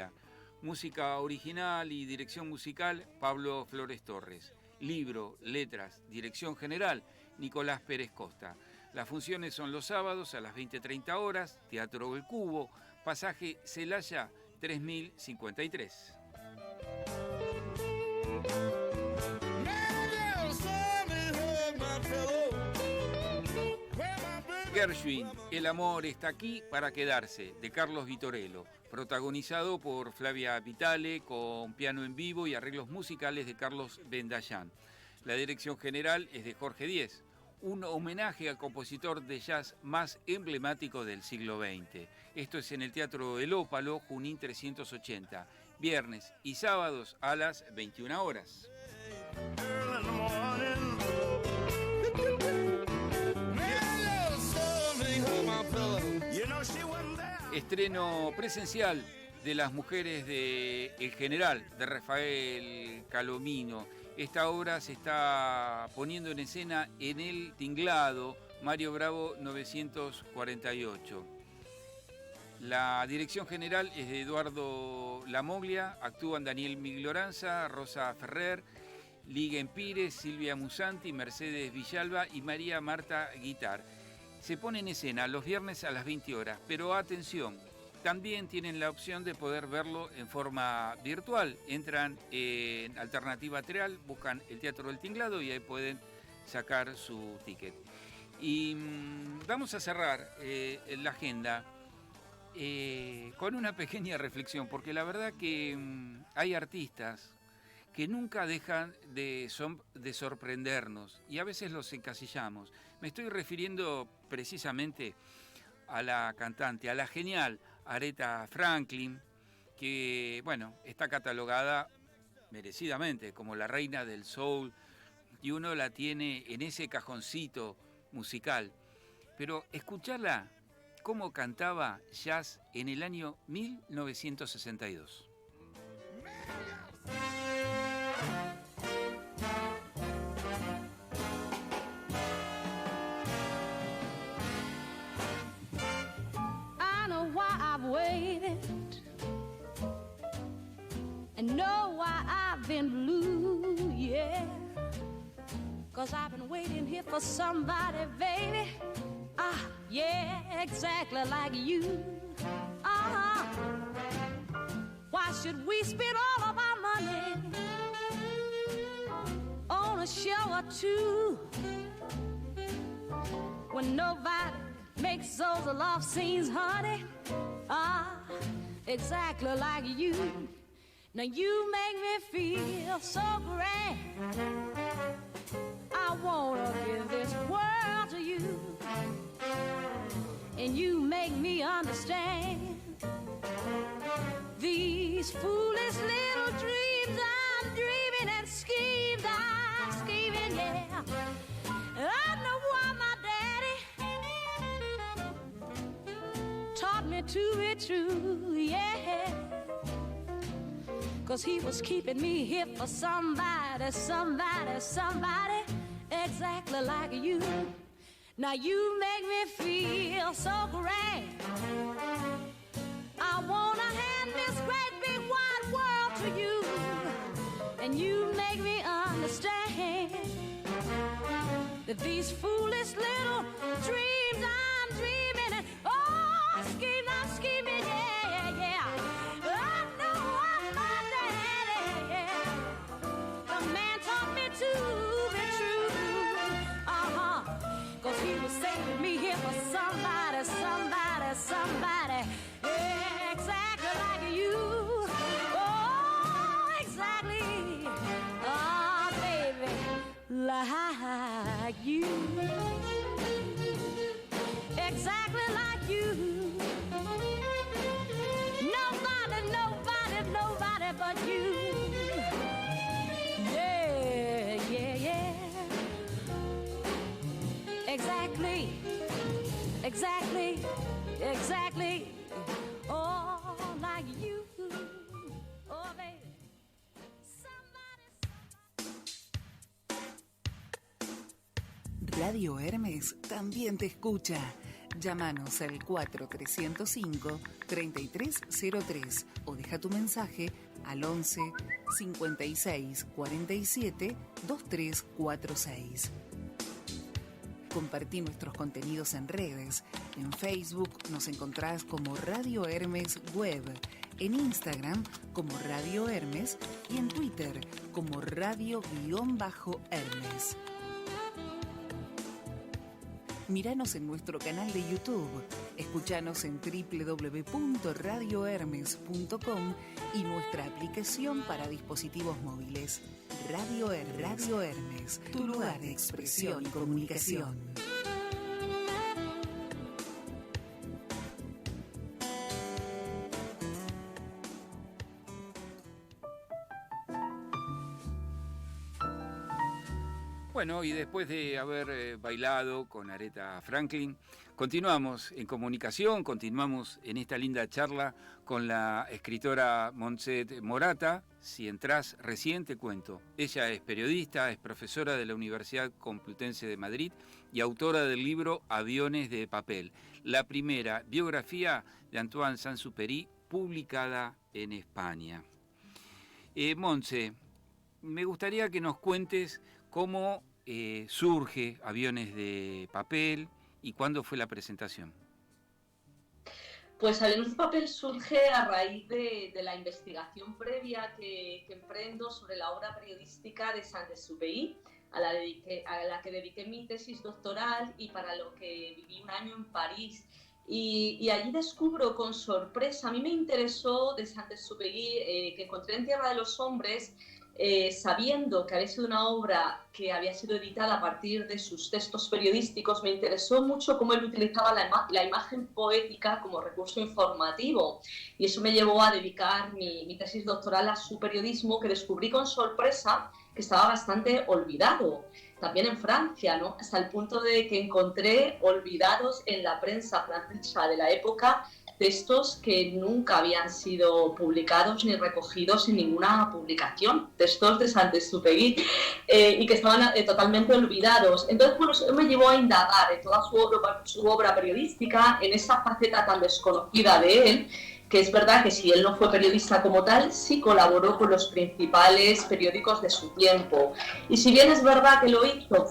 Música original y dirección musical, Pablo Flores Torres. Libro, letras, dirección general, Nicolás Pérez Costa. Las funciones son los sábados a las 20:30 horas, Teatro El Cubo, pasaje Celaya 3053. Gershwin, El amor está aquí para quedarse, de Carlos Vitorello, protagonizado por Flavia Vitale, con piano en vivo y arreglos musicales de Carlos Bendayán. La dirección general es de Jorge Díez, un homenaje al compositor de jazz más emblemático del siglo XX. Esto es en el Teatro El Ópalo, Junín 380, viernes y sábados a las 21 horas. Estreno presencial de Las mujeres de El General, de Rafael Calomino. Esta obra se está poniendo en escena en el Tinglado, Mario Bravo 948. La dirección general es de Eduardo Lamoglia, actúan Daniel Migloranza, Rosa Ferrer, Liguen Pires, Silvia Musanti, Mercedes Villalba y María Marta Guitar. Se pone en escena los viernes a las 20 horas, pero atención, también tienen la opción de poder verlo en forma virtual. Entran en Alternativa Teatral, buscan el Teatro del Tinglado y ahí pueden sacar su ticket. Y vamos a cerrar la agenda con una pequeña reflexión, porque la verdad que hay artistas que nunca dejan de sorprendernos y a veces los encasillamos. Me estoy refiriendo precisamente a la cantante, a la genial Aretha Franklin, que, bueno, está catalogada merecidamente como la reina del soul, y uno la tiene en ese cajoncito musical. Pero escucharla cómo cantaba jazz en el año 1962. I know why I've waited and know why I've been blue, yeah. 'Cause I've been waiting here for somebody, baby. Ah, yeah, exactly like you. Uh-huh. Why should we spend all of our money on a show or two when nobody makes those love scenes, honey? Ah, exactly like you. Now you make me feel so grand. I wanna give this world to you, and you make me understand these foolish little dreams I'm dreaming and schemes I'm scheming, yeah. I know why my daddy taught me to be true, yeah. 'Cause he was keeping me here for somebody, somebody, somebody exactly like you. Now you make me feel so great. I wanna hand this great big wide world to you, and you make me understand that these foolish little dreams I'm dreaming and oh, I'm scheming, yeah, yeah, yeah. I know I'm my daddy, yeah. The man taught me to be true, uh-huh. 'Cause he was saving me here for somebody, somebody, somebody, yeah, exactly like you. Oh, exactly, oh, baby, like you. Exactly like you. Nobody, nobody, nobody but you. Yeah, yeah, yeah. Exactly, exactly, exactly. Oh, like you. Oh, baby. Radio Hermes también te escucha. Llámanos al 4305-3303 o deja tu mensaje al 11 56 47 2346. Compartí nuestros contenidos en redes. En Facebook nos encontrás como Radio Hermes Web, en Instagram como Radio Hermes y en Twitter como Radio-Hermes. Míranos en nuestro canal de YouTube, escuchanos en www.radiohermes.com y nuestra aplicación para dispositivos móviles. Radio Hermes, tu lugar de expresión y comunicación. Bueno, y después de haber bailado con Aretha Franklin, continuamos en comunicación, continuamos en esta linda charla con la escritora Montse Morata. Si entrás recién te cuento. Ella es periodista, es profesora de la Universidad Complutense de Madrid y autora del libro Aviones de papel, la primera biografía de Antoine Saint-Exupéry publicada en España. Montse, me gustaría que nos cuentes cómo surge Aviones de papel y cuándo fue la presentación. Pues Aviones de papel surge a raíz de la investigación previa que emprendo sobre la obra periodística de Saint-Exupéry, a la que dediqué mi tesis doctoral y para lo que viví un año en París. Y allí descubro con sorpresa, a mí me interesó de Saint-Exupéry, que encontré en Tierra de los Hombres, sabiendo que había sido una obra que había sido editada a partir de sus textos periodísticos, me interesó mucho cómo él utilizaba la imagen poética como recurso informativo. Y eso me llevó a dedicar mi tesis doctoral a su periodismo, que descubrí con sorpresa que estaba bastante olvidado. También en Francia, ¿no? Hasta el punto de que encontré olvidados en la prensa francesa de la época textos que nunca habían sido publicados ni recogidos en ninguna publicación, textos de Saint-Exupéry, y que estaban totalmente olvidados. Entonces, bueno, eso me llevó a indagar en toda su obra periodística, en esa faceta tan desconocida de él, que es verdad que si él no fue periodista como tal, sí colaboró con los principales periódicos de su tiempo. Y si bien es verdad que lo hizo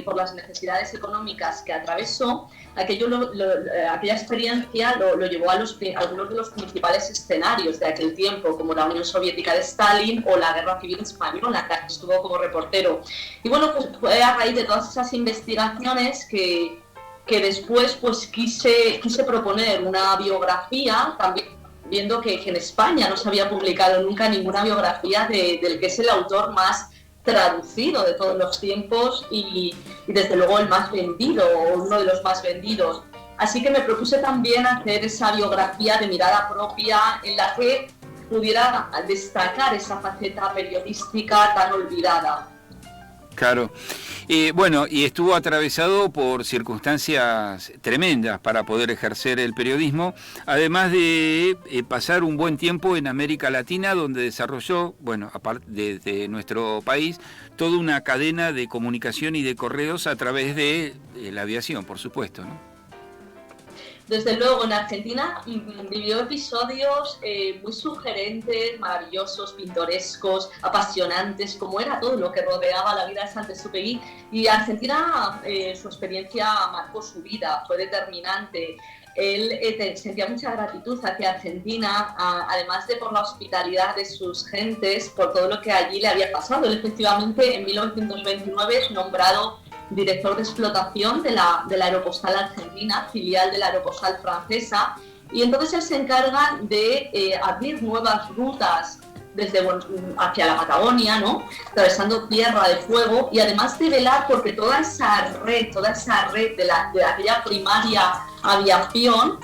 por las necesidades económicas que atravesó, aquella experiencia lo llevó a algunos de los principales escenarios de aquel tiempo, como la Unión Soviética de Stalin o la Guerra Civil Española, en la que estuvo como reportero. Y bueno, pues fue a raíz de todas esas investigaciones que después pues quise proponer una biografía, también viendo que en España no se había publicado nunca ninguna biografía del que es el autor más traducido de todos los tiempos y desde luego el más vendido, o uno de los más vendidos. Así que me propuse también hacer esa biografía de mirada propia en la que pudiera destacar esa faceta periodística tan olvidada. Claro. Bueno, y estuvo atravesado por circunstancias tremendas para poder ejercer el periodismo, además de pasar un buen tiempo en América Latina, donde desarrolló, bueno, aparte de nuestro país, toda una cadena de comunicación y de correos a través de la aviación, por supuesto, ¿no? Desde luego, en Argentina vivió episodios muy sugerentes, maravillosos, pintorescos, apasionantes, como era todo lo que rodeaba la vida de Saint-Exupéry. Y Argentina, su experiencia marcó su vida, fue determinante. Él sentía mucha gratitud hacia Argentina, además de por la hospitalidad de sus gentes, por todo lo que allí le había pasado. Él efectivamente en 1929 es nombrado director de explotación de la Aeropostal Argentina, filial de la Aeropostal francesa, y entonces él se encarga de abrir nuevas rutas hacia la Patagonia, ¿no? Atravesando Tierra de Fuego, y además de velar porque toda esa red de aquella primaria aviación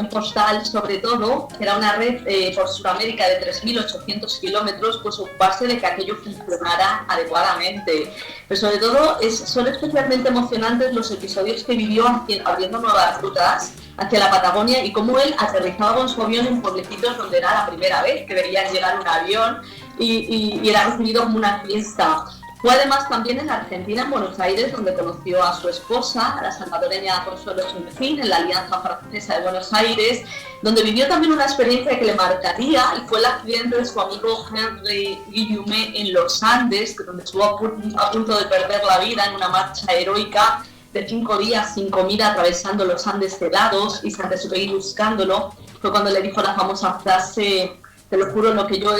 postal sobre todo, que era una red por Sudamérica de 3.800 kilómetros, pues ocuparse de que aquello funcionara adecuadamente. Pero sobre todo son especialmente emocionantes los episodios que vivió abriendo nuevas rutas hacia la Patagonia y cómo él aterrizaba con su avión en pueblecitos donde era la primera vez que veía llegar un avión y era recibido como una fiesta. Fue además también en Argentina, en Buenos Aires, donde conoció a su esposa, a la salvadoreña Consuelo Sunfín, en la Alianza Francesa de Buenos Aires, donde vivió también una experiencia que le marcaría, y fue el accidente de su amigo Henry Guillaume en los Andes, donde estuvo a punto de perder la vida en una marcha heroica de 5 días sin comida, atravesando los Andes helados y Saint-Exupéry buscándolo. Fue cuando le dijo la famosa frase: te lo juro, lo que yo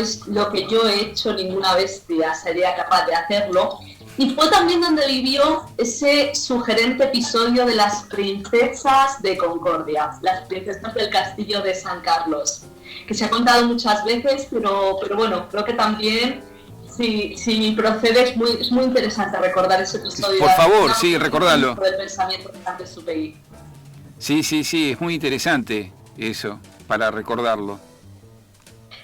he hecho, ninguna bestia sería capaz de hacerlo. Y fue también donde vivió ese sugerente episodio de las princesas de Concordia, las princesas del castillo de San Carlos, que se ha contado muchas veces, pero bueno, creo que también, si procede, es muy interesante recordar ese episodio. Por favor, sí, recordarlo. Del pensamiento de Saint-Exupéry. Sí, es muy interesante eso, para recordarlo.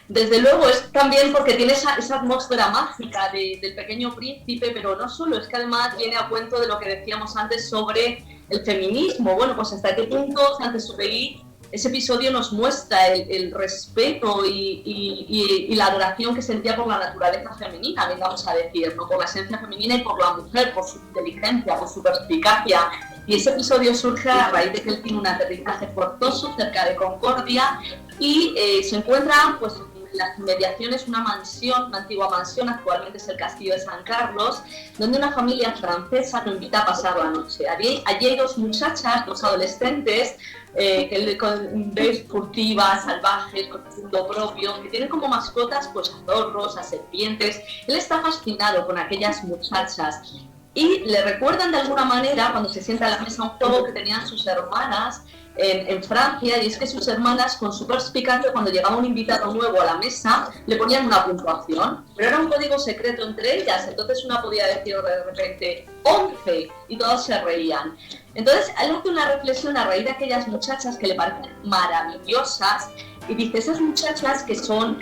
Desde luego, es también porque tiene esa atmósfera mágica del Pequeño Príncipe, pero no solo, es que además viene a cuento de lo que decíamos antes sobre el feminismo. Bueno, pues hasta qué punto Saint-Exupéry, ese episodio nos muestra el respeto y la adoración que sentía por la naturaleza femenina, vamos a decir, ¿no? Por la esencia femenina y por la mujer, por su inteligencia, por su perspicacia. Y ese episodio surge a raíz de que él tiene un aterrizaje forzoso cerca de Concordia y se encuentra pues en las inmediaciones una antigua mansión, actualmente es el Castillo de San Carlos, donde una familia francesa lo invita a pasar la noche. Allí hay 2 muchachas, 2 adolescentes, que él ve furtivas, salvajes, con un mundo propio, que tienen como mascotas pues a zorros, a serpientes. Él está fascinado con aquellas muchachas y le recuerdan de alguna manera, cuando se sienta a la mesa, un juego que tenían sus hermanas, en Francia, y es que sus hermanas, con su perspicacia, cuando llegaba un invitado nuevo a la mesa, le ponían una puntuación, pero era un código secreto entre ellas, entonces una podía decir de repente 11 y todos se reían. Entonces él hace una reflexión a raíz de aquellas muchachas que le parecen maravillosas, y dice, esas muchachas que son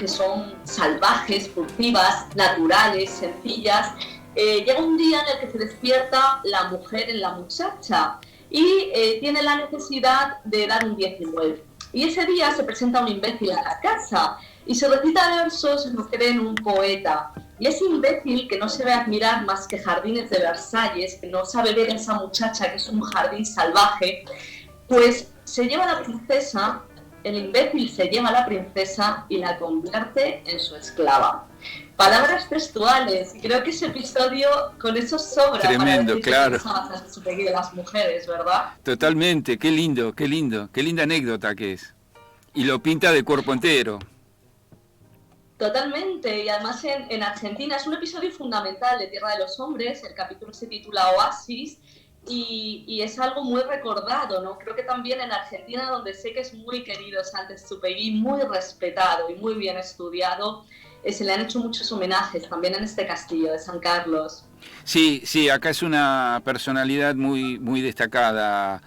salvajes, furtivas, naturales, sencillas, llega un día en el que se despierta la mujer en la muchacha y tiene la necesidad de dar un 19. Y ese día se presenta un imbécil a la casa y se recita versos, lo creen un poeta. Y ese imbécil, que no se ve admirar más que jardines de Versalles, que no sabe ver a esa muchacha que es un jardín salvaje, pues se lleva a la princesa, el imbécil se lleva a la princesa y la convierte en su esclava. Palabras textuales, y creo que ese episodio con eso sobra. Tremendo, para claro. De las mujeres, ¿verdad? Totalmente, qué lindo, qué linda anécdota que es. Y lo pinta de cuerpo entero. Totalmente, y además en Argentina es un episodio fundamental de Tierra de los Hombres, el capítulo se titula Oasis, y es algo muy recordado, ¿no? Creo que también en Argentina, donde sé que es muy querido Saint-Exupéry, muy respetado y muy bien estudiado, se le han hecho muchos homenajes también en este castillo de San Carlos. Sí, acá es una personalidad muy, muy destacada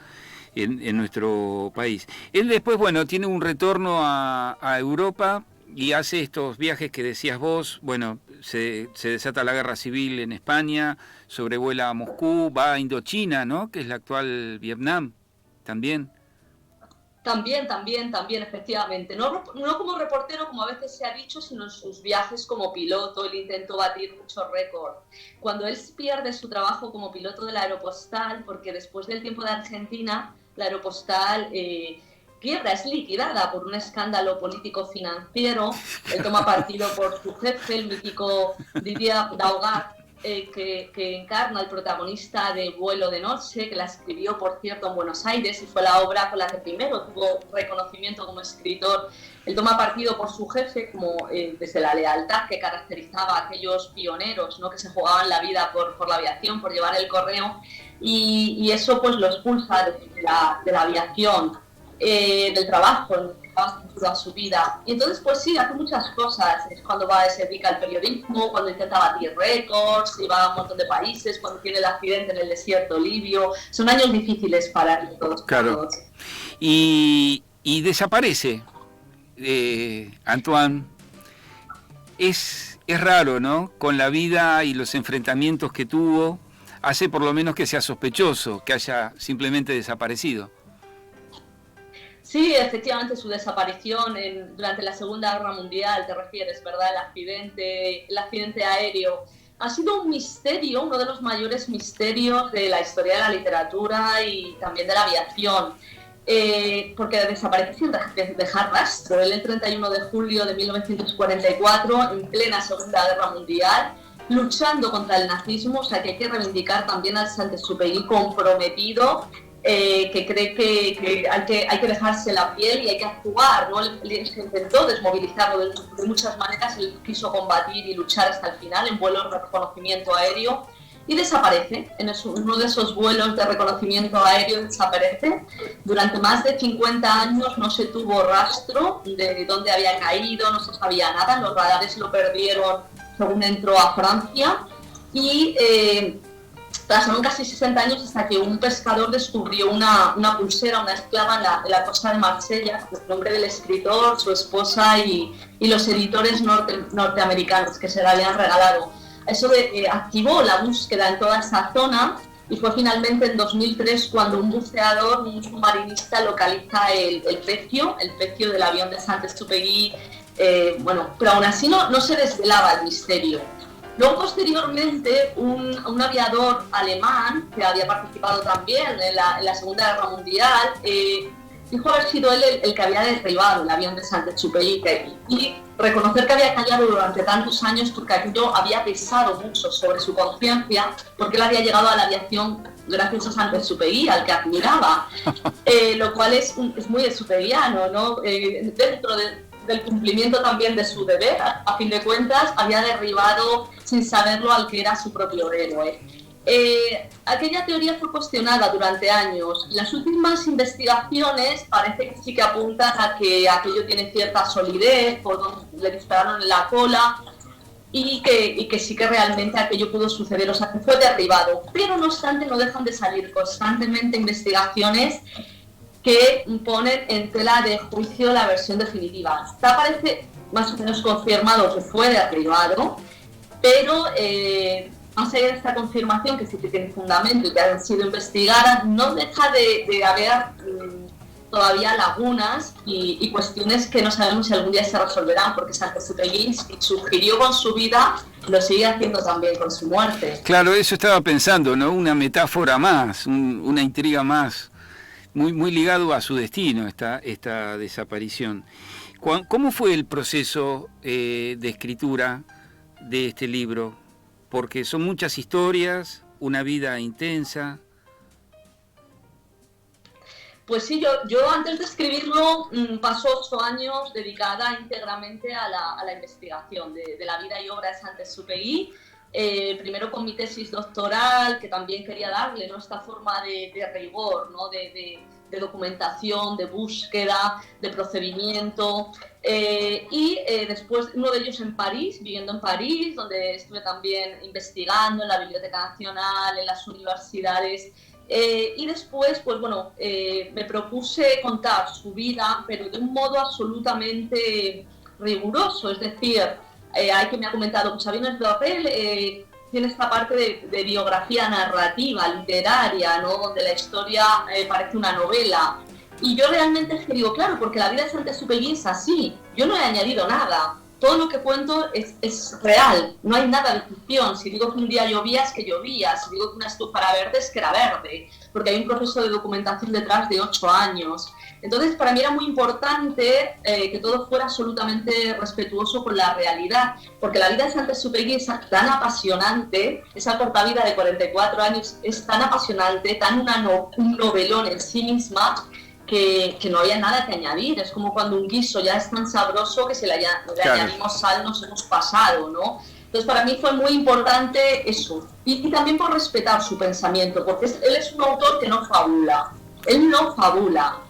en nuestro país. Él después, bueno, tiene un retorno a Europa y hace estos viajes que decías vos. Bueno, se desata la guerra civil en España, sobrevuela a Moscú, va a Indochina, ¿no?, que es la actual Vietnam, también. También, efectivamente. No como reportero, como a veces se ha dicho, sino en sus viajes como piloto. Él intentó batir muchos récords. Cuando él pierde su trabajo como piloto de la Aeropostal, porque después del tiempo de Argentina, la Aeropostal quiebra, es liquidada por un escándalo político-financiero. Él toma partido por su jefe, el mítico Didier Daugard, que encarna al protagonista de Vuelo de Noche, que la escribió, por cierto, en Buenos Aires, y fue la obra con la que primero tuvo reconocimiento como escritor. Él toma partido por su jefe, como desde la lealtad que caracterizaba a aquellos pioneros, ¿no?, que se jugaban la vida por la aviación, por llevar el correo, y eso pues lo expulsa de la aviación, del trabajo, toda su vida. Y entonces, pues sí, hace muchas cosas. Es cuando se dedica al periodismo, cuando intenta batir récords, y va a un montón de países, cuando tiene el accidente en el desierto libio. Son años difíciles para él todos. Claro. Y desaparece Antoine. Es raro, ¿no? Con la vida y los enfrentamientos que tuvo, hace por lo menos que sea sospechoso que haya simplemente desaparecido. Sí, efectivamente, su desaparición durante la Segunda Guerra Mundial, te refieres, ¿verdad? El accidente aéreo. Ha sido un misterio, uno de los mayores misterios de la historia de la literatura y también de la aviación, porque desaparece sin dejar rastro. Él, el 31 de julio de 1944, en plena Segunda Guerra Mundial, luchando contra el nazismo, o sea que hay que reivindicar también al Saint-Exupéry comprometido, que cree que hay que dejarse la piel y hay que actuar, ¿no? Él se intentó desmovilizarlo de muchas maneras. Él quiso combatir y luchar hasta el final en vuelos de reconocimiento aéreo y desaparece. En uno de esos vuelos de reconocimiento aéreo desaparece. Durante más de 50 años no se tuvo rastro de dónde había caído, no se sabía nada. Los radares lo perdieron según entró a Francia y pasaron casi 60 años hasta que un pescador descubrió una pulsera, una esclava en la costa de Marsella, con el nombre del escritor, su esposa y los editores norteamericanos que se la habían regalado. Eso activó la búsqueda en toda esa zona y fue finalmente en 2003 cuando un buceador, un submarinista, localiza el pecio del avión de Saint-Exupéry. Pero aún así no se desvelaba el misterio. Luego, posteriormente, un aviador alemán, que había participado también en la Segunda Guerra Mundial, dijo haber sido él el que había derribado el avión de Saint-Exupéry y reconocer que había callado durante tantos años porque aquello había pesado mucho sobre su conciencia, porque él había llegado a la aviación gracias a Saint-Exupéry, al que admiraba, lo cual es muy exuperiano, ¿no? Dentro del cumplimiento también de su deber, a fin de cuentas, había derribado sin saberlo al que era su propio héroe. Aquella teoría fue cuestionada durante años. Las últimas investigaciones parece que sí que apuntan a que aquello tiene cierta solidez, por donde le dispararon en la cola, y que sí que realmente aquello pudo suceder, o sea, que fue derribado. Pero no obstante, no dejan de salir constantemente investigaciones que ponen en tela de juicio la versión definitiva. Está, parece más o menos confirmado que fue derribado, pero más allá de esta confirmación, que sí que tiene fundamento y que han sido investigadas, no deja de haber todavía lagunas y cuestiones que no sabemos si algún día se resolverán, porque Saint-Exupéry sugirió con su vida, lo sigue haciendo también con su muerte. Claro, eso estaba pensando, ¿no? Una metáfora más, una intriga más, muy ligado a su destino esta desaparición. ¿Cómo fue el proceso de escritura de este libro? Porque son muchas historias, una vida intensa. Pues sí, yo antes de escribirlo pasó 8 años dedicada íntegramente a la investigación de la vida y obra de Saint-Exupéry. Primero con mi tesis doctoral, que también quería darle, ¿no?, esta forma de rigor, ¿no?, de documentación, de búsqueda, de procedimiento. Y después uno de ellos en París, viviendo en París, donde estuve también investigando en la Biblioteca Nacional, en las universidades. Y después, pues bueno, me propuse contar su vida, pero de un modo absolutamente riguroso. Es decir, hay que me ha comentado, pues Aviones de papel tiene esta parte de biografía narrativa, literaria, ¿no?, donde la historia parece una novela. Y yo realmente es que digo, claro, porque la vida de Saint-Exupéry es así, yo no he añadido nada. Todo lo que cuento es real, no hay nada de ficción. Si digo que un día llovía, es que llovía. Si digo que una estufa era verde, es que era verde. Porque hay un proceso de documentación detrás de 8 años. Entonces, para mí era muy importante que todo fuera absolutamente respetuoso con la realidad. Porque la vida de Saint-Exupéry es tan apasionante, esa corta vida de 44 años es tan apasionante, tan un novelón en sí misma, que no había nada que añadir. Es como cuando un guiso ya es tan sabroso que si le añadimos sal nos hemos pasado, ¿no? Entonces para mí fue muy importante eso, y también por respetar su pensamiento, porque él es un autor que no fabula,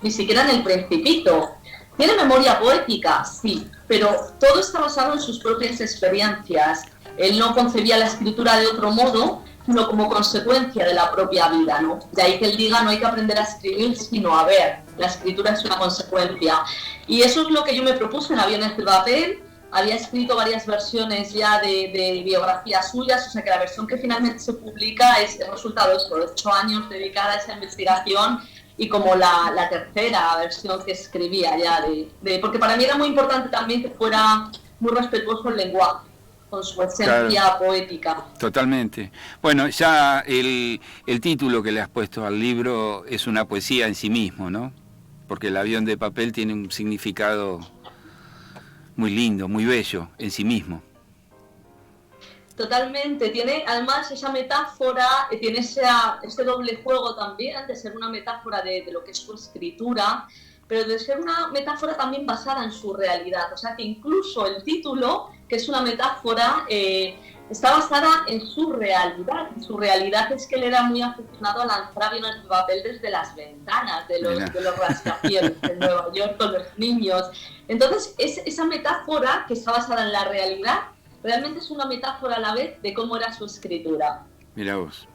ni siquiera en El Principito. ¿Tiene memoria poética? Sí, pero todo está basado en sus propias experiencias. Él no concebía la escritura de otro modo, sino como consecuencia de la propia vida, ¿no? De ahí que él diga, no hay que aprender a escribir, sino a ver. La escritura es una consecuencia. Y eso es lo que yo me propuse en Aviones de papel. Había escrito varias versiones ya de biografías suyas, o sea que la versión que finalmente se publica es el resultado de 8 años dedicada a esa investigación, y como la tercera versión que escribía ya porque para mí era muy importante también que fuera muy respetuoso el lenguaje, con su esencia poética. Totalmente. Bueno, ya el título que le has puesto al libro es una poesía en sí mismo, ¿no? Porque el avión de papel tiene un significado muy lindo, muy bello en sí mismo. Totalmente. Tiene además esa metáfora, tiene ese doble juego también, de ser una metáfora de lo que es su escritura, pero de ser una metáfora también basada en su realidad. O sea que incluso el título, que es una metáfora, está basada en su realidad. Y su realidad es que él era muy aficionado a lanzar aviones de papel desde las ventanas de los rascacielos de Nueva York con los niños. Entonces, esa metáfora que está basada en la realidad, realmente es una metáfora a la vez de cómo era su escritura. Mirá vos.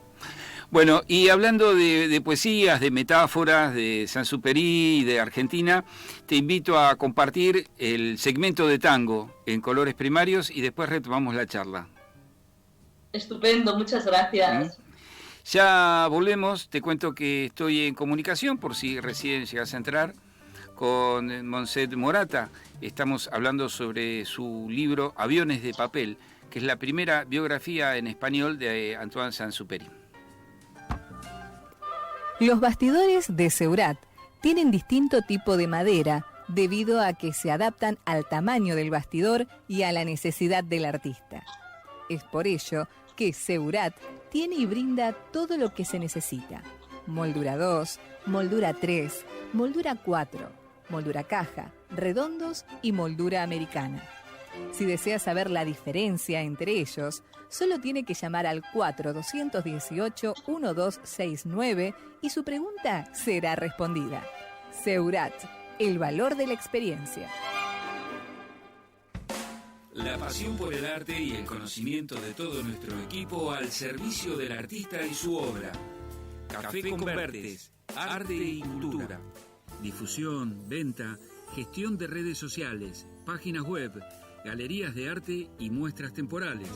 Bueno, y hablando de poesías, de metáforas, de Saint-Exupéry y de Argentina, te invito a compartir el segmento de tango en Colores Primarios y después retomamos la charla. Estupendo, muchas gracias. Ya volvemos, te cuento que estoy en comunicación, por si recién llegas a entrar, con Montserrat Morata. Estamos hablando sobre su libro Aviones de papel, que es la primera biografía en español de Antoine Saint-Exupéry. Los bastidores de Seurat tienen distinto tipo de madera debido a que se adaptan al tamaño del bastidor y a la necesidad del artista. Es por ello que Seurat tiene y brinda todo lo que se necesita: moldura 2, moldura 3, moldura 4, moldura caja, redondos y moldura americana. Si desea saber la diferencia entre ellos, solo tiene que llamar al 4218-1269 y su pregunta será respondida. Seurat, el valor de la experiencia. La pasión por el arte y el conocimiento de todo nuestro equipo al servicio del artista y su obra. Café Convertes, arte y cultura. Difusión, venta, gestión de redes sociales, páginas web, galerías de arte y muestras temporales.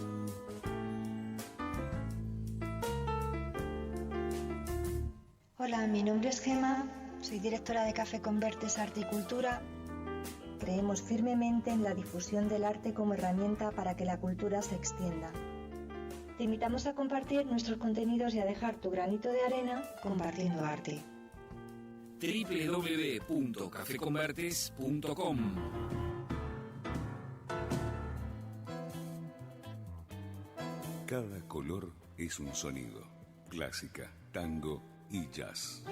Hola, mi nombre es Gema, soy directora de Café Convertes Arte y Cultura. Creemos firmemente en la difusión del arte como herramienta para que la cultura se extienda. Te invitamos a compartir nuestros contenidos y a dejar tu granito de arena compartiendo arte. www.cafeconvertes.com. Cada color es un sonido. Clásica, tango y jazz.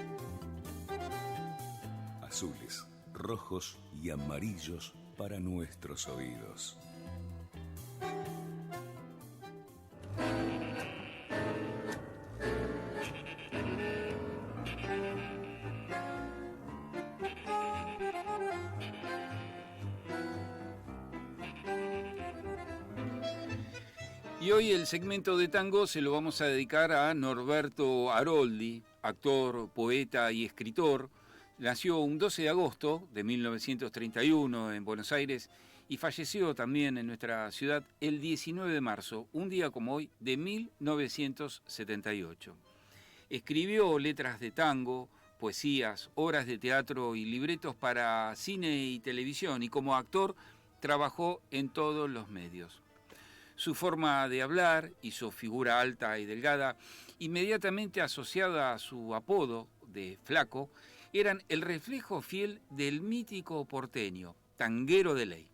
Azules, rojos y amarillos para nuestros oídos. Y hoy el segmento de tango se lo vamos a dedicar a Norberto Aroldi, actor, poeta y escritor. Nació un 12 de agosto de 1931 en Buenos Aires y falleció también en nuestra ciudad el 19 de marzo, un día como hoy, de 1978. Escribió letras de tango, poesías, obras de teatro y libretos para cine y televisión, y como actor trabajó en todos los medios. Su forma de hablar y su figura alta y delgada, inmediatamente asociada a su apodo de Flaco, eran el reflejo fiel del mítico porteño, tanguero de ley.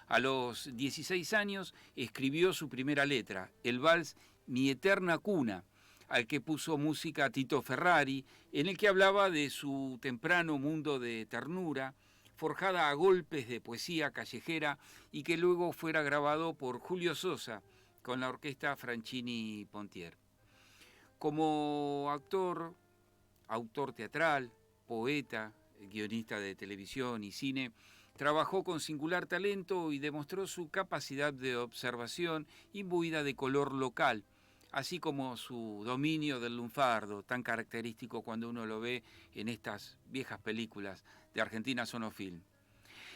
A los 16 años escribió su primera letra, el vals Mi eterna cuna, al que puso música Tito Ferrari, en el que hablaba de su temprano mundo de ternura, forjada a golpes de poesía callejera y que luego fuera grabado por Julio Sosa con la orquesta Franchini Pontier. Como actor, autor teatral, poeta, guionista de televisión y cine, trabajó con singular talento y demostró su capacidad de observación imbuida de color local, así como su dominio del lunfardo, tan característico cuando uno lo ve en estas viejas películas de Argentina Sonofilm.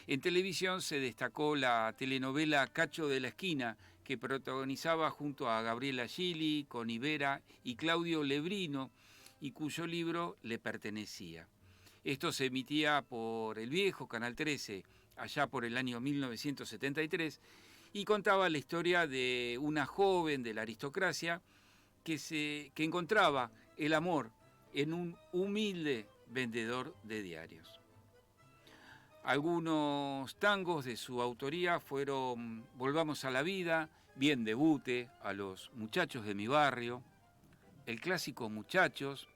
En televisión se destacó la telenovela Cacho de la Esquina, que protagonizaba junto a Gabriela Gili, con Ibera y Claudio Lebrino, y cuyo libro le pertenecía. Esto se emitía por el viejo Canal 13, allá por el año 1973, y contaba la historia de una joven de la aristocracia que encontraba el amor en un humilde vendedor de diarios. Algunos tangos de su autoría fueron Volvamos a la vida, Bien debute, A los muchachos de mi barrio, el clásico Muchachos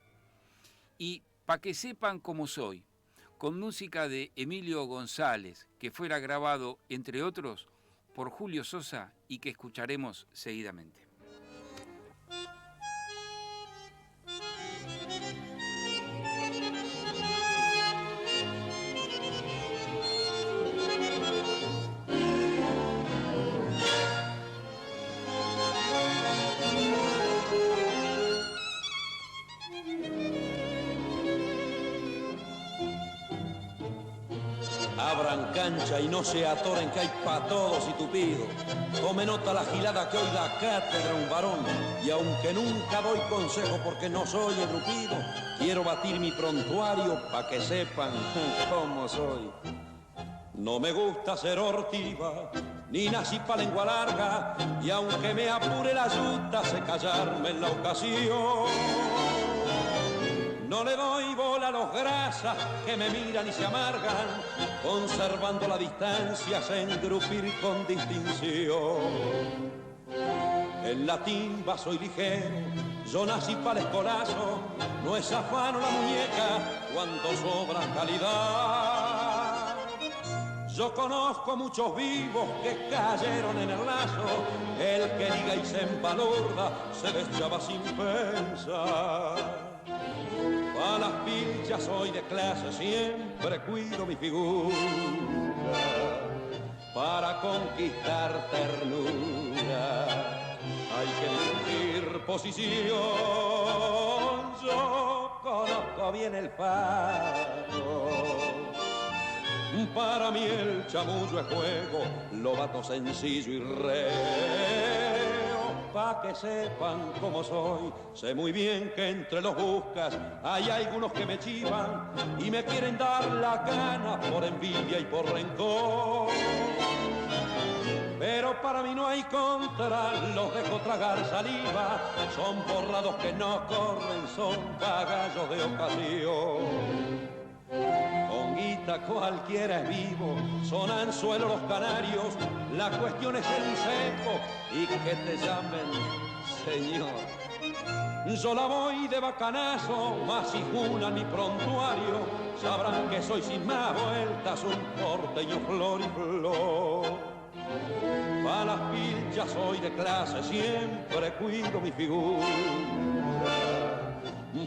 y Pa' que sepan cómo soy, con música de Emilio González, que fuera grabado, entre otros, por Julio Sosa y que escucharemos seguidamente. Abran cancha y no se atoren que hay pa' todos y tupido. Tome nota la gilada que hoy da cátedra un varón. Y aunque nunca doy consejo porque no soy errupido, quiero batir mi prontuario pa' que sepan cómo soy. No me gusta ser hortiva, ni nací pa' lengua larga, y aunque me apure la yuta, sé callarme en la ocasión. No le doy bola a los grasas que me miran y se amargan, conservando la distancia, sé engrupir con distinción. En la timba soy ligero, yo nací para el escolazo, no es afano la muñeca cuando sobra calidad. Yo conozco muchos vivos que cayeron en el lazo, el que diga y se empalorda se deschaba sin pensar. A las pilchas soy de clase, siempre cuido mi figura para conquistar ternura. Hay que discutir posición, yo conozco bien el paso. Para mí el chamullo es juego, lobato sencillo y reo. Pa' que sepan cómo soy, sé muy bien que entre los buscas hay algunos que me chivan y me quieren dar la gana por envidia y por rencor. Pero para mí no hay contra, los dejo tragar saliva, son borrados que no corren, son cagallos de ocasión. Con guita cualquiera es vivo, son anzuelos los canarios, la cuestión es el seco y que te llamen señor. Yo la voy de bacanazo, más si junan mi prontuario, sabrán que soy sin más vueltas un porteño flor y flor. Pa' las pilchas soy de clase, siempre cuido mi figura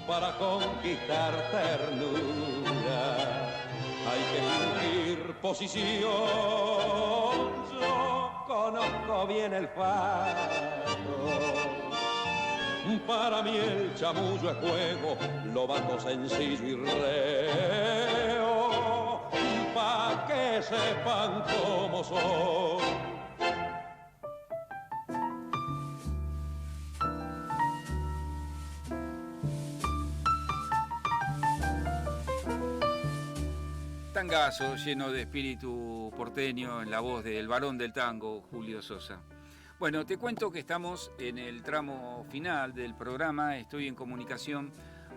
para conquistar ternura. Hay que fingir posición, yo conozco bien el faro. Para mí el chamullo es juego, lobato sencillo y reo, pa' que sepan cómo soy. Tangazo lleno de espíritu porteño en la voz del varón del tango, Julio Sosa. Bueno, te cuento que estamos en el tramo final del programa. Estoy en comunicación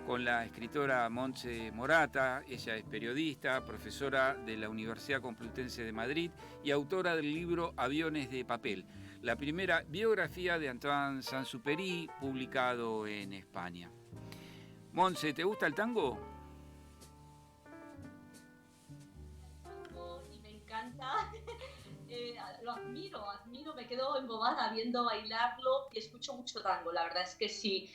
con la escritora Montse Morata. Ella es periodista, profesora de la Universidad Complutense de Madrid y autora del libro Aviones de papel, la primera biografía de Antoine Saint-Exupéry publicado en España. Montse, ¿te gusta el tango? Lo admiro, me quedo embobada viendo bailarlo y escucho mucho tango. La verdad es que sí,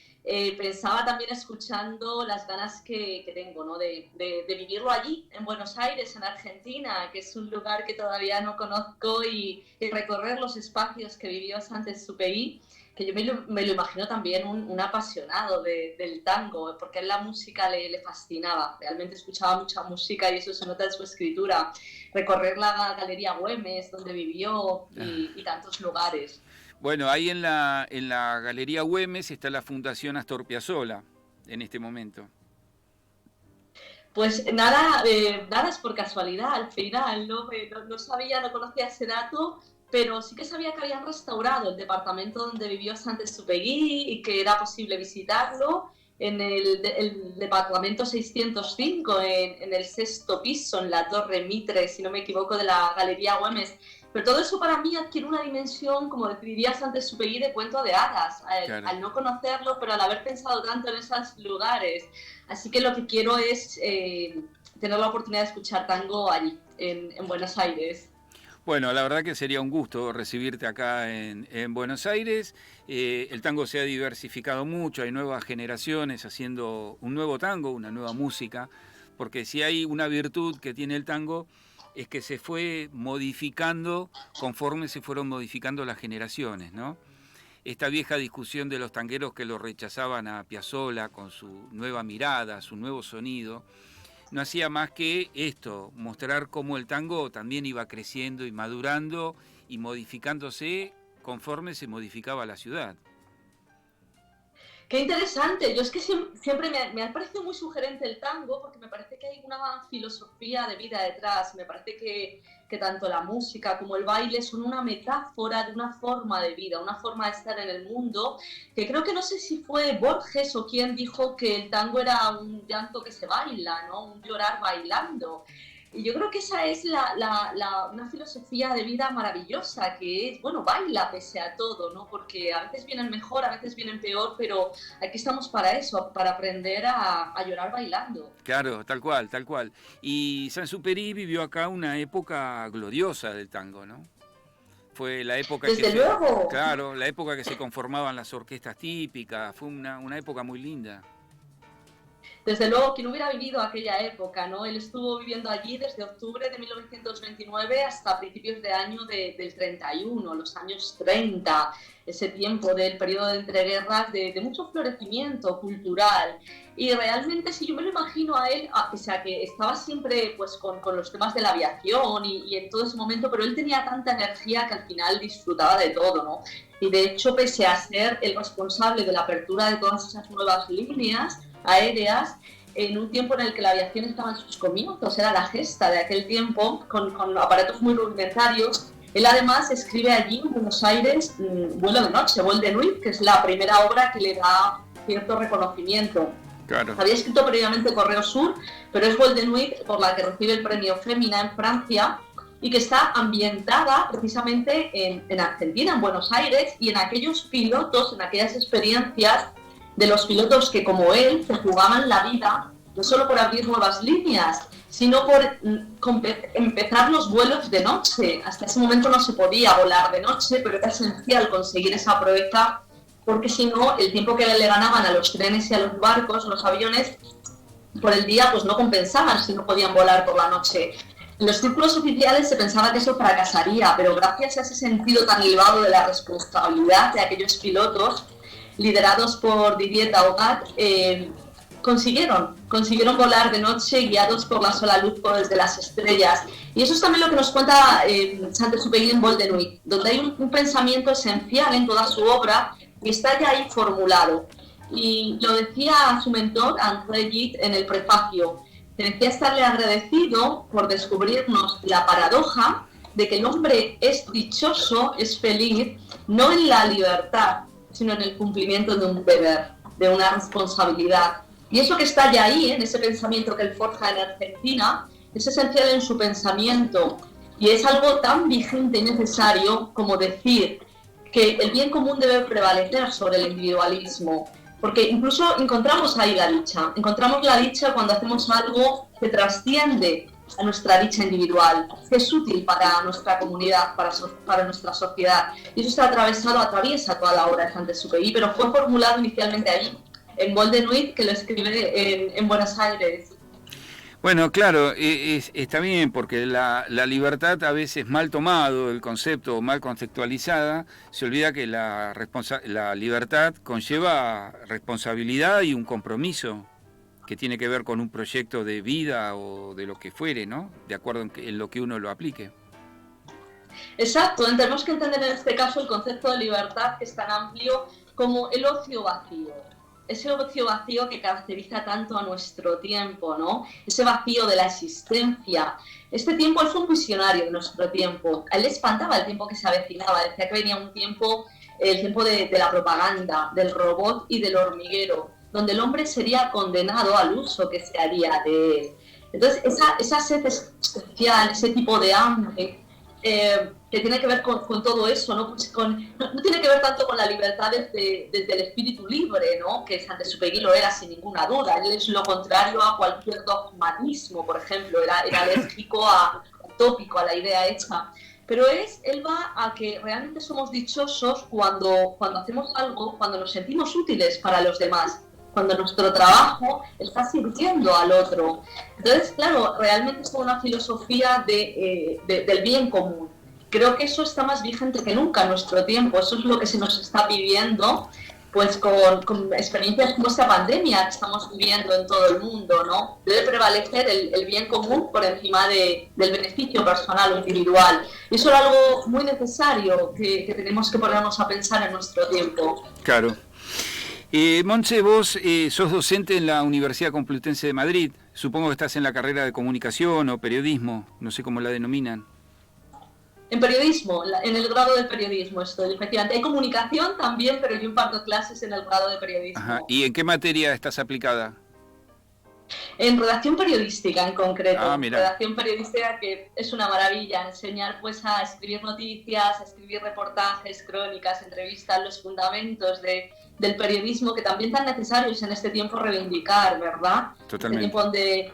pensaba también escuchando las ganas que tengo, ¿no? de vivirlo allí, en Buenos Aires, en Argentina, que es un lugar que todavía no conozco, y recorrer los espacios que vivió Saint-Exupéry, que yo me lo imagino también un apasionado del tango, porque a él la música le fascinaba, realmente escuchaba mucha música y eso se nota en su escritura. Recorrer la Galería Güemes, donde vivió, y tantos lugares. Bueno, ahí en la Galería Güemes está la Fundación Astor Piazzolla en este momento. Pues nada es por casualidad al final, ¿no? No sabía, no conocía ese dato, pero sí que sabía que habían restaurado el departamento donde vivió Saint-Exupéry y que era posible visitarlo en el departamento 605, en el 6º piso, en la Torre Mitre, si no me equivoco, de la Galería Güemes. Pero todo eso para mí adquiere una dimensión, como diría Saint-Exupéry, de cuento de hadas, al no conocerlo, pero al haber pensado tanto en esos lugares. Así que lo que quiero es tener la oportunidad de escuchar tango allí, en Buenos Aires. Bueno, la verdad que sería un gusto recibirte acá en Buenos Aires. El tango se ha diversificado mucho, hay nuevas generaciones haciendo un nuevo tango, una nueva música, porque si hay una virtud que tiene el tango es que se fue modificando conforme se fueron modificando las generaciones, ¿no? Esta vieja discusión de los tangueros que lo rechazaban a Piazzolla con su nueva mirada, su nuevo sonido, no hacía más que esto, mostrar cómo el tango también iba creciendo y madurando y modificándose conforme se modificaba la ciudad. Qué interesante. Yo es que siempre me ha parecido muy sugerente el tango, porque me parece que hay una filosofía de vida detrás. Me parece que tanto la música como el baile son una metáfora de una forma de vida, una forma de estar en el mundo, que creo que no sé si fue Borges o quien dijo que el tango era un llanto que se baila, ¿no? Un llorar bailando. Y yo creo que esa es una filosofía de vida maravillosa, que es, bueno, baila pese a todo, ¿no? Porque a veces vienen mejor, a veces vienen peor, pero aquí estamos para eso, para aprender a llorar bailando. Claro, tal cual, tal cual. Y Saint-Exupéry vivió acá una época gloriosa del tango, ¿no? Fue la época Desde luego. Claro, la época que se conformaban las orquestas típicas, fue una época muy linda. Desde luego, quien hubiera vivido aquella época, ¿no? Él estuvo viviendo allí desde octubre de 1929 hasta principios de año del 31, los años 30, ese tiempo del periodo de entreguerras, de mucho florecimiento cultural. Y realmente, si yo me lo imagino a él, pese a que estaba siempre pues, con los temas de la aviación y en todo ese momento, pero él tenía tanta energía que al final disfrutaba de todo, ¿no? Y de hecho, pese a ser el responsable de la apertura de todas esas nuevas líneas aéreas, en un tiempo en el que la aviación estaba en sus comienzos, era la gesta de aquel tiempo, con aparatos muy rudimentarios. Él además escribe allí en Buenos Aires Vuelo de Noche, Vol de Nuit, que es la primera obra que le da cierto reconocimiento. Claro. Había escrito previamente Correo Sur, pero es Vol de Nuit por la que recibe el premio Femina en Francia y que está ambientada precisamente en Argentina, en Buenos Aires, y en aquellos pilotos, en aquellas experiencias de los pilotos que, como él, se jugaban la vida, no solo por abrir nuevas líneas, sino por empezar los vuelos de noche. Hasta ese momento no se podía volar de noche, pero era esencial conseguir esa proeza, porque si no, el tiempo que le ganaban a los trenes y a los barcos, los aviones, por el día, pues no compensaban si no podían volar por la noche. En los círculos oficiales se pensaba que eso fracasaría, pero gracias a ese sentido tan elevado de la responsabilidad de aquellos pilotos, liderados por Didier Daugat, consiguieron volar de noche guiados por la sola luz desde las estrellas. Y eso es también lo que nos cuenta Saint-Exupéry en Vol de Nuit, donde hay un pensamiento esencial en toda su obra y está ya ahí formulado. Y lo decía su mentor, André Gide, en el prefacio, que decía estarle agradecido por descubrirnos la paradoja de que el hombre es dichoso, es feliz, no en la libertad, sino en el cumplimiento de un deber, de una responsabilidad. Y eso que está ya ahí, en ese pensamiento que él forja en Argentina, es esencial en su pensamiento. Y es algo tan vigente y necesario como decir que el bien común debe prevalecer sobre el individualismo. Porque incluso encontramos ahí la dicha. Encontramos la dicha cuando hacemos algo que trasciende a nuestra dicha individual, que es útil para nuestra comunidad, para nuestra sociedad. Y eso atraviesa toda la obra de Saint-Exupéry, pero fue formulado inicialmente allí, en Vol de Nuit, que lo escribe en Buenos Aires. Bueno, claro, está bien, porque la libertad a veces mal tomado, el concepto mal contextualizada, se olvida que la libertad conlleva responsabilidad y un compromiso que tiene que ver con un proyecto de vida o de lo que fuere, ¿no? De acuerdo en lo que uno lo aplique. Exacto, tenemos que entender en este caso el concepto de libertad, que es tan amplio como el ocio vacío. Ese ocio vacío que caracteriza tanto a nuestro tiempo, ¿no? Ese vacío de la existencia. Este tiempo es un visionario de nuestro tiempo. A él le espantaba el tiempo que se avecinaba. Decía que venía el tiempo de la propaganda, del robot y del hormiguero, donde el hombre sería condenado al uso que se haría de él. Entonces, esa sed especial, ese tipo de hambre, que tiene que ver con todo eso, ¿no? Pues no tiene que ver tanto con la libertad desde el espíritu libre, ¿no? Que Saint-Exupéry lo era sin ninguna duda. Él es lo contrario a cualquier dogmatismo, por ejemplo, era alérgico tópico a la idea hecha. Pero él va a que realmente somos dichosos cuando hacemos algo, cuando nos sentimos útiles para los demás, cuando nuestro trabajo está sirviendo al otro. Entonces, claro, realmente es una filosofía del bien común. Creo que eso está más vigente que nunca en nuestro tiempo. Eso es lo que se nos está pidiendo, pues con experiencias como esta pandemia que estamos viviendo en todo el mundo, ¿no? Debe prevalecer el bien común por encima del beneficio personal o individual. Y eso es algo muy necesario que tenemos que ponernos a pensar en nuestro tiempo. Claro. Montse, vos sos docente en la Universidad Complutense de Madrid. Supongo que estás en la carrera de comunicación o periodismo, no sé cómo la denominan. En periodismo, en el grado de periodismo estoy, efectivamente. Hay comunicación también, pero yo imparto clases en el grado de periodismo. Ajá. ¿Y en qué materia estás aplicada? En redacción periodística en concreto. Mira. Redacción periodística, que es una maravilla, enseñar pues a escribir noticias, a escribir reportajes, crónicas, entrevistas, los fundamentos del periodismo que también tan necesarios en este tiempo reivindicar, ¿verdad? Totalmente. Este tiempo donde,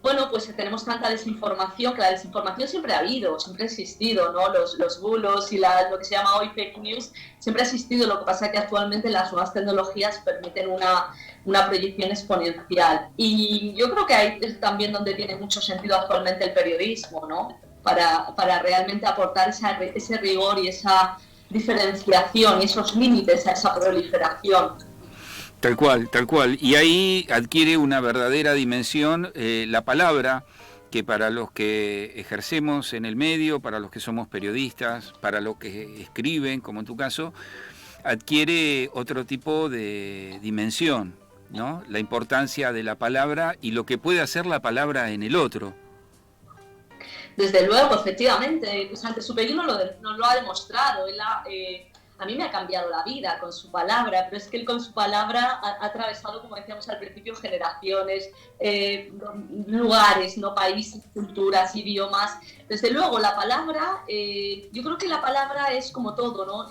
bueno, pues tenemos tanta desinformación, que la desinformación siempre ha habido, siempre ha existido, ¿no? Los bulos y lo que se llama hoy fake news siempre ha existido, lo que pasa es que actualmente las nuevas tecnologías permiten una proyección exponencial. Y yo creo que ahí es también donde tiene mucho sentido actualmente el periodismo, ¿no? Para realmente aportar ese rigor y esa diferenciación y esos límites a esa proliferación. Tal cual, tal cual. Y ahí adquiere una verdadera dimensión la palabra, que para los que ejercemos en el medio, para los que somos periodistas, para los que escriben, como en tu caso, adquiere otro tipo de dimensión, ¿no? La importancia de la palabra y lo que puede hacer la palabra en el otro. Desde luego, efectivamente, Saint-Exupéry nos lo ha demostrado. A mí me ha cambiado la vida con su palabra, pero es que él con su palabra ha atravesado, como decíamos al principio, generaciones, lugares, ¿no? Países, culturas, idiomas. Desde luego, la palabra, yo creo que la palabra es como todo, ¿no?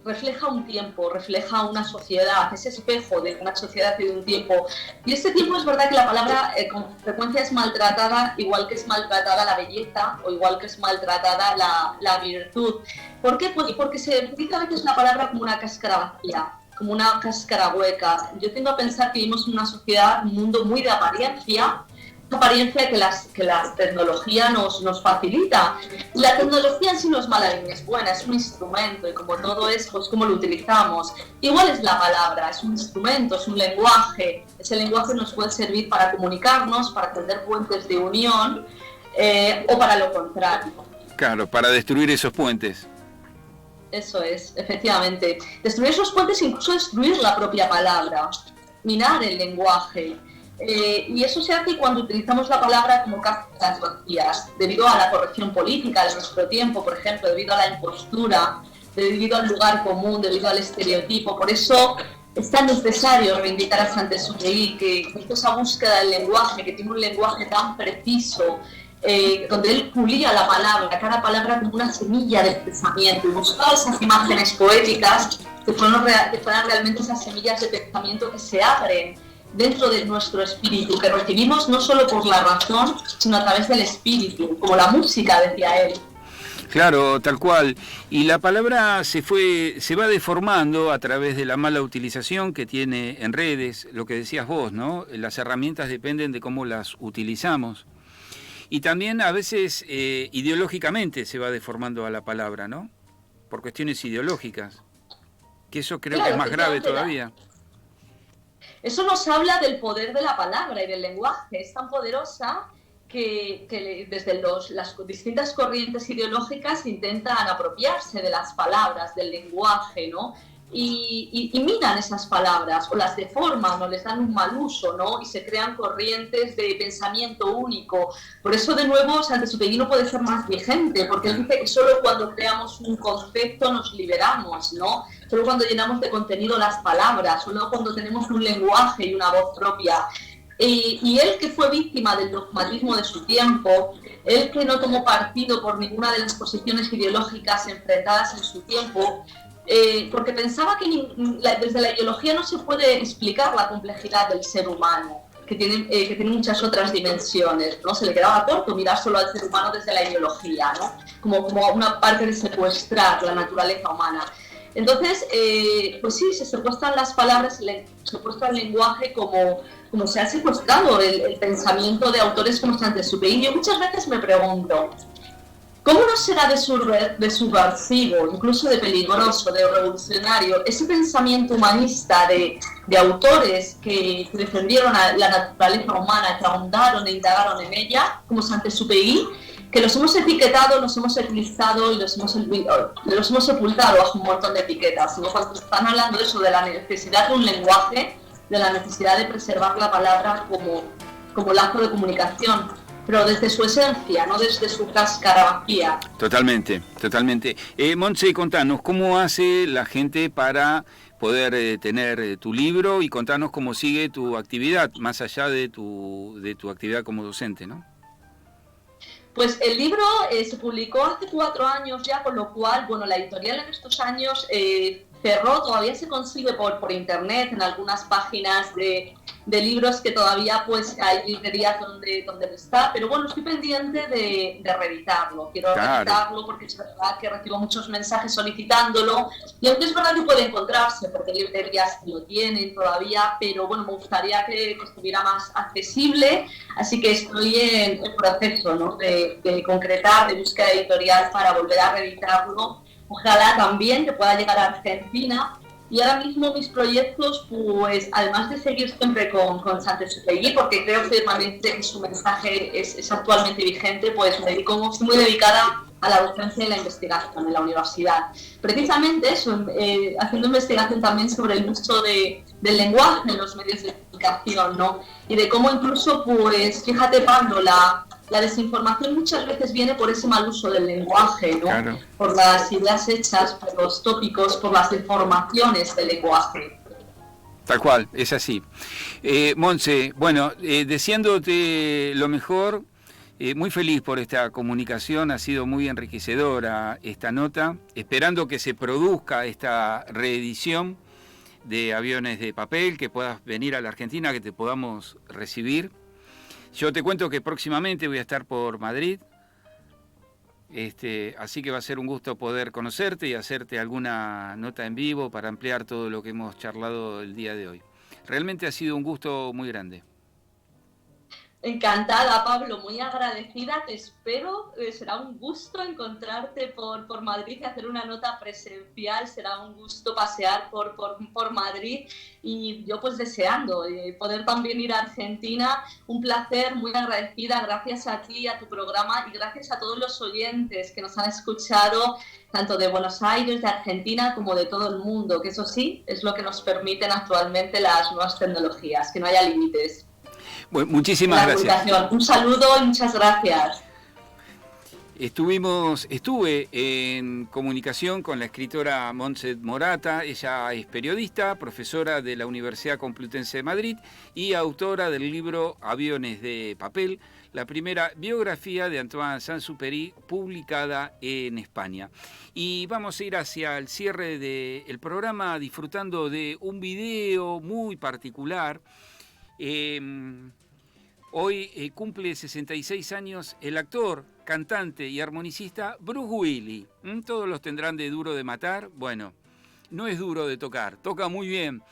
Refleja un tiempo, refleja una sociedad, es espejo de una sociedad y de un tiempo. Y este tiempo es verdad que la palabra con frecuencia es maltratada, igual que es maltratada la belleza o igual que es maltratada la virtud. ¿Por qué? Porque se utiliza a veces la palabra como una cáscara vacía, como una cáscara hueca. Yo tiendo a pensar que vivimos en una sociedad, un mundo muy de apariencia que la tecnología nos facilita. Y la tecnología en sí no es mala ni es buena, es un instrumento, y como todo es, pues cómo lo utilizamos. Igual es la palabra, es un instrumento, es un lenguaje. Ese lenguaje nos puede servir para comunicarnos, para tender puentes de unión, o para lo contrario. Claro, para destruir esos puentes. Eso es, efectivamente. Destruir esos puentes, incluso destruir la propia palabra, minar el lenguaje. Y eso se hace cuando utilizamos la palabra como cáscaras vacías, debido a la corrección política de nuestro tiempo, por ejemplo, debido a la impostura, debido al lugar común, debido al estereotipo. Por eso es tan necesario reivindicar a Saint-Exupéry, que hizo esa búsqueda del lenguaje, que tiene un lenguaje tan preciso, donde él pulía la palabra, cada palabra como una semilla de pensamiento, y buscaba esas imágenes poéticas que fueran realmente esas semillas de pensamiento que se abren dentro de nuestro espíritu, que recibimos no solo por la razón, sino a través del espíritu, como la música, decía él. Claro, tal cual. Y la palabra se va deformando a través de la mala utilización que tiene en redes, lo que decías vos, ¿no? Las herramientas dependen de cómo las utilizamos. Y también a veces ideológicamente se va deformando a la palabra, ¿no? Por cuestiones ideológicas. Que eso creo que es más grave todavía. Eso nos habla del poder de la palabra y del lenguaje. Es tan poderosa que desde las distintas corrientes ideológicas intentan apropiarse de las palabras, del lenguaje, ¿no? Y minan esas palabras, o las deforman, o les dan un mal uso, ¿no? Y se crean corrientes de pensamiento único. Por eso, de nuevo, Saint-Exupéry no puede ser más vigente, porque él dice que solo cuando creamos un concepto nos liberamos, ¿no? Solo cuando llenamos de contenido las palabras, solo cuando tenemos un lenguaje y una voz propia. Y él, que fue víctima del dogmatismo de su tiempo, él que no tomó partido por ninguna de las posiciones ideológicas enfrentadas en su tiempo, porque pensaba que desde la ideología no se puede explicar la complejidad del ser humano, que tiene muchas otras dimensiones, ¿no? Se le quedaba corto mirar solo al ser humano desde la ideología, ¿no? Como una parte de secuestrar la naturaleza humana. Entonces, pues sí, se secuestran las palabras, se secuestra el lenguaje como se ha secuestrado el pensamiento de autores como Saint-Exupéry. Yo muchas veces me pregunto, ¿cómo no será de subversivo, incluso de peligroso, de revolucionario, ese pensamiento humanista de autores que defendieron a la naturaleza humana, que ahondaron e indagaron en ella, como Saint-Exupéry, que los hemos etiquetado, los hemos utilizado y los hemos sepultado bajo un montón de etiquetas? ¿No? Cuando están hablando de eso, de la necesidad de un lenguaje, de la necesidad de preservar la palabra como lazo de comunicación, pero desde su esencia, no desde su cáscara vacía. Totalmente, totalmente. Montse, contanos, ¿cómo hace la gente para poder tener tu libro y contarnos cómo sigue tu actividad, más allá de tu actividad como docente, ¿no? Pues el libro se publicó hace 4 años ya, con lo cual, bueno, la editorial en estos años cerró, todavía se consigue por internet en algunas páginas de libros que todavía pues hay librerías donde está, pero bueno, estoy pendiente de reeditarlo, quiero reeditarlo porque es verdad que recibo muchos mensajes solicitándolo, y aunque es verdad que puede encontrarse porque librerías lo tienen todavía, pero bueno, me gustaría que estuviera más accesible, así que estoy en el proceso, ¿no?, de concretar, de búsqueda editorial para volver a reeditarlo. Ojalá también que pueda llegar a Argentina. Y ahora mismo mis proyectos, pues además de seguir siempre con Saint-Exupéry, porque creo firmemente que su mensaje es actualmente vigente, pues me dedico, estoy muy dedicada a la docencia y la investigación en la universidad. Precisamente eso, haciendo investigación también sobre el uso del lenguaje en los medios de comunicación, ¿no? Y de cómo incluso, pues fíjate, Pablo, la desinformación muchas veces viene por ese mal uso del lenguaje, ¿no? Claro. Por las ideas hechas, por los tópicos, por las deformaciones del lenguaje. Tal cual, es así. Montse, bueno, deseándote lo mejor, muy feliz por esta comunicación, ha sido muy enriquecedora esta nota, esperando que se produzca esta reedición de Aviones de Papel, que puedas venir a la Argentina, que te podamos recibir. Yo te cuento que próximamente voy a estar por Madrid, así que va a ser un gusto poder conocerte y hacerte alguna nota en vivo para ampliar todo lo que hemos charlado el día de hoy. Realmente ha sido un gusto muy grande. Encantada, Pablo, muy agradecida, te espero, será un gusto encontrarte por Madrid y hacer una nota presencial, será un gusto pasear por Madrid y yo pues deseando poder también ir a Argentina, un placer, muy agradecida, gracias a ti, a tu programa y gracias a todos los oyentes que nos han escuchado, tanto de Buenos Aires, de Argentina como de todo el mundo, que eso sí, es lo que nos permiten actualmente las nuevas tecnologías, que no haya límites. Bueno, muchísimas gracias. Un saludo y muchas gracias. Estuve en comunicación con la escritora Montse Morata. Ella es periodista, profesora de la Universidad Complutense de Madrid y autora del libro Aviones de Papel, la primera biografía de Antoine Saint-Exupéry publicada en España. Y vamos a ir hacia el cierre del programa disfrutando de un video muy particular. Hoy cumple 66 años el actor, cantante y armonicista Bruce Willis. Todos los tendrán de duro de matar. Bueno, no es duro de tocar, toca muy bien.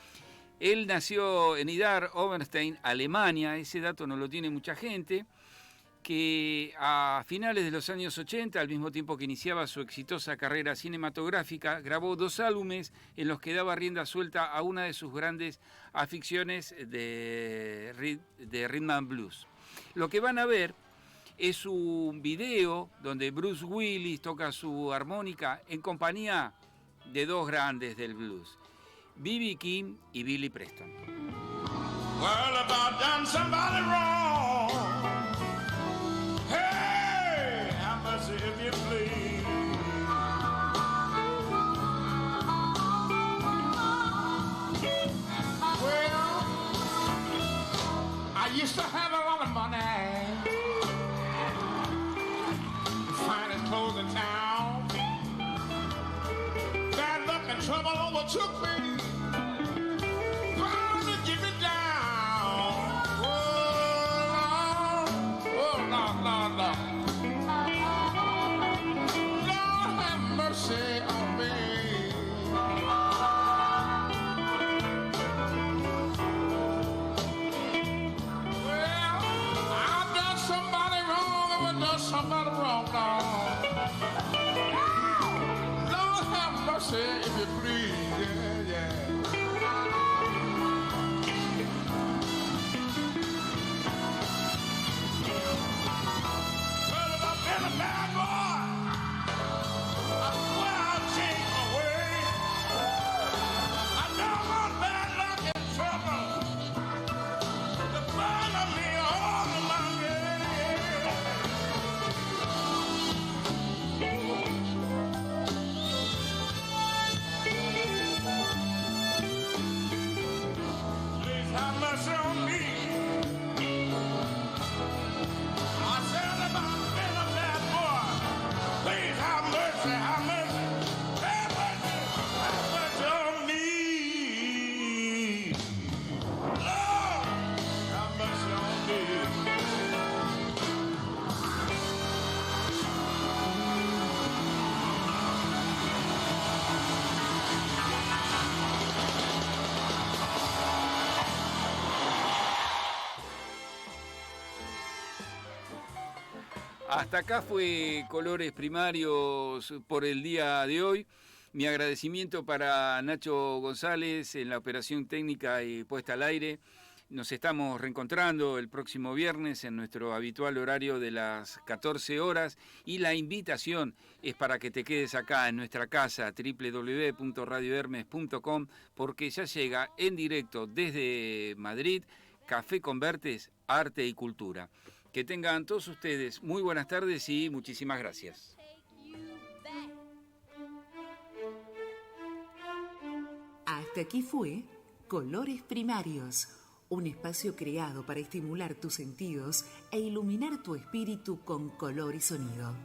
Él nació en Idar, Oberstein, Alemania, ese dato no lo tiene mucha gente, que a finales de los años 80, al mismo tiempo que iniciaba su exitosa carrera cinematográfica, grabó 2 álbumes en los que daba rienda suelta a una de sus grandes aficiones de rhythm and blues. Lo que van a ver es un video donde Bruce Willis toca su armónica en compañía de 2 grandes del blues, B.B. King y Billy Preston. Well, if I've done somebody wrong, hey, have mercy if you please. Well, I used to have a lot of money, finest clothes in town. Bad luck and trouble overtook me. Bound to give it down. Oh, Lord, Lord. Lord, have mercy on me. Well, I've done somebody wrong, I've done somebody wrong, Lord. Lord, have mercy if you please, yeah. Hasta acá fue Colores Primarios por el día de hoy. Mi agradecimiento para Nacho González en la operación técnica y puesta al aire. Nos estamos reencontrando el próximo viernes en nuestro habitual horario de las 14 horas y la invitación es para que te quedes acá en nuestra casa www.radiohermes.com porque ya llega en directo desde Madrid Café Convertes, Arte y Cultura. Que tengan todos ustedes muy buenas tardes y muchísimas gracias. Hasta aquí fue Colores Primarios, un espacio creado para estimular tus sentidos e iluminar tu espíritu con color y sonido.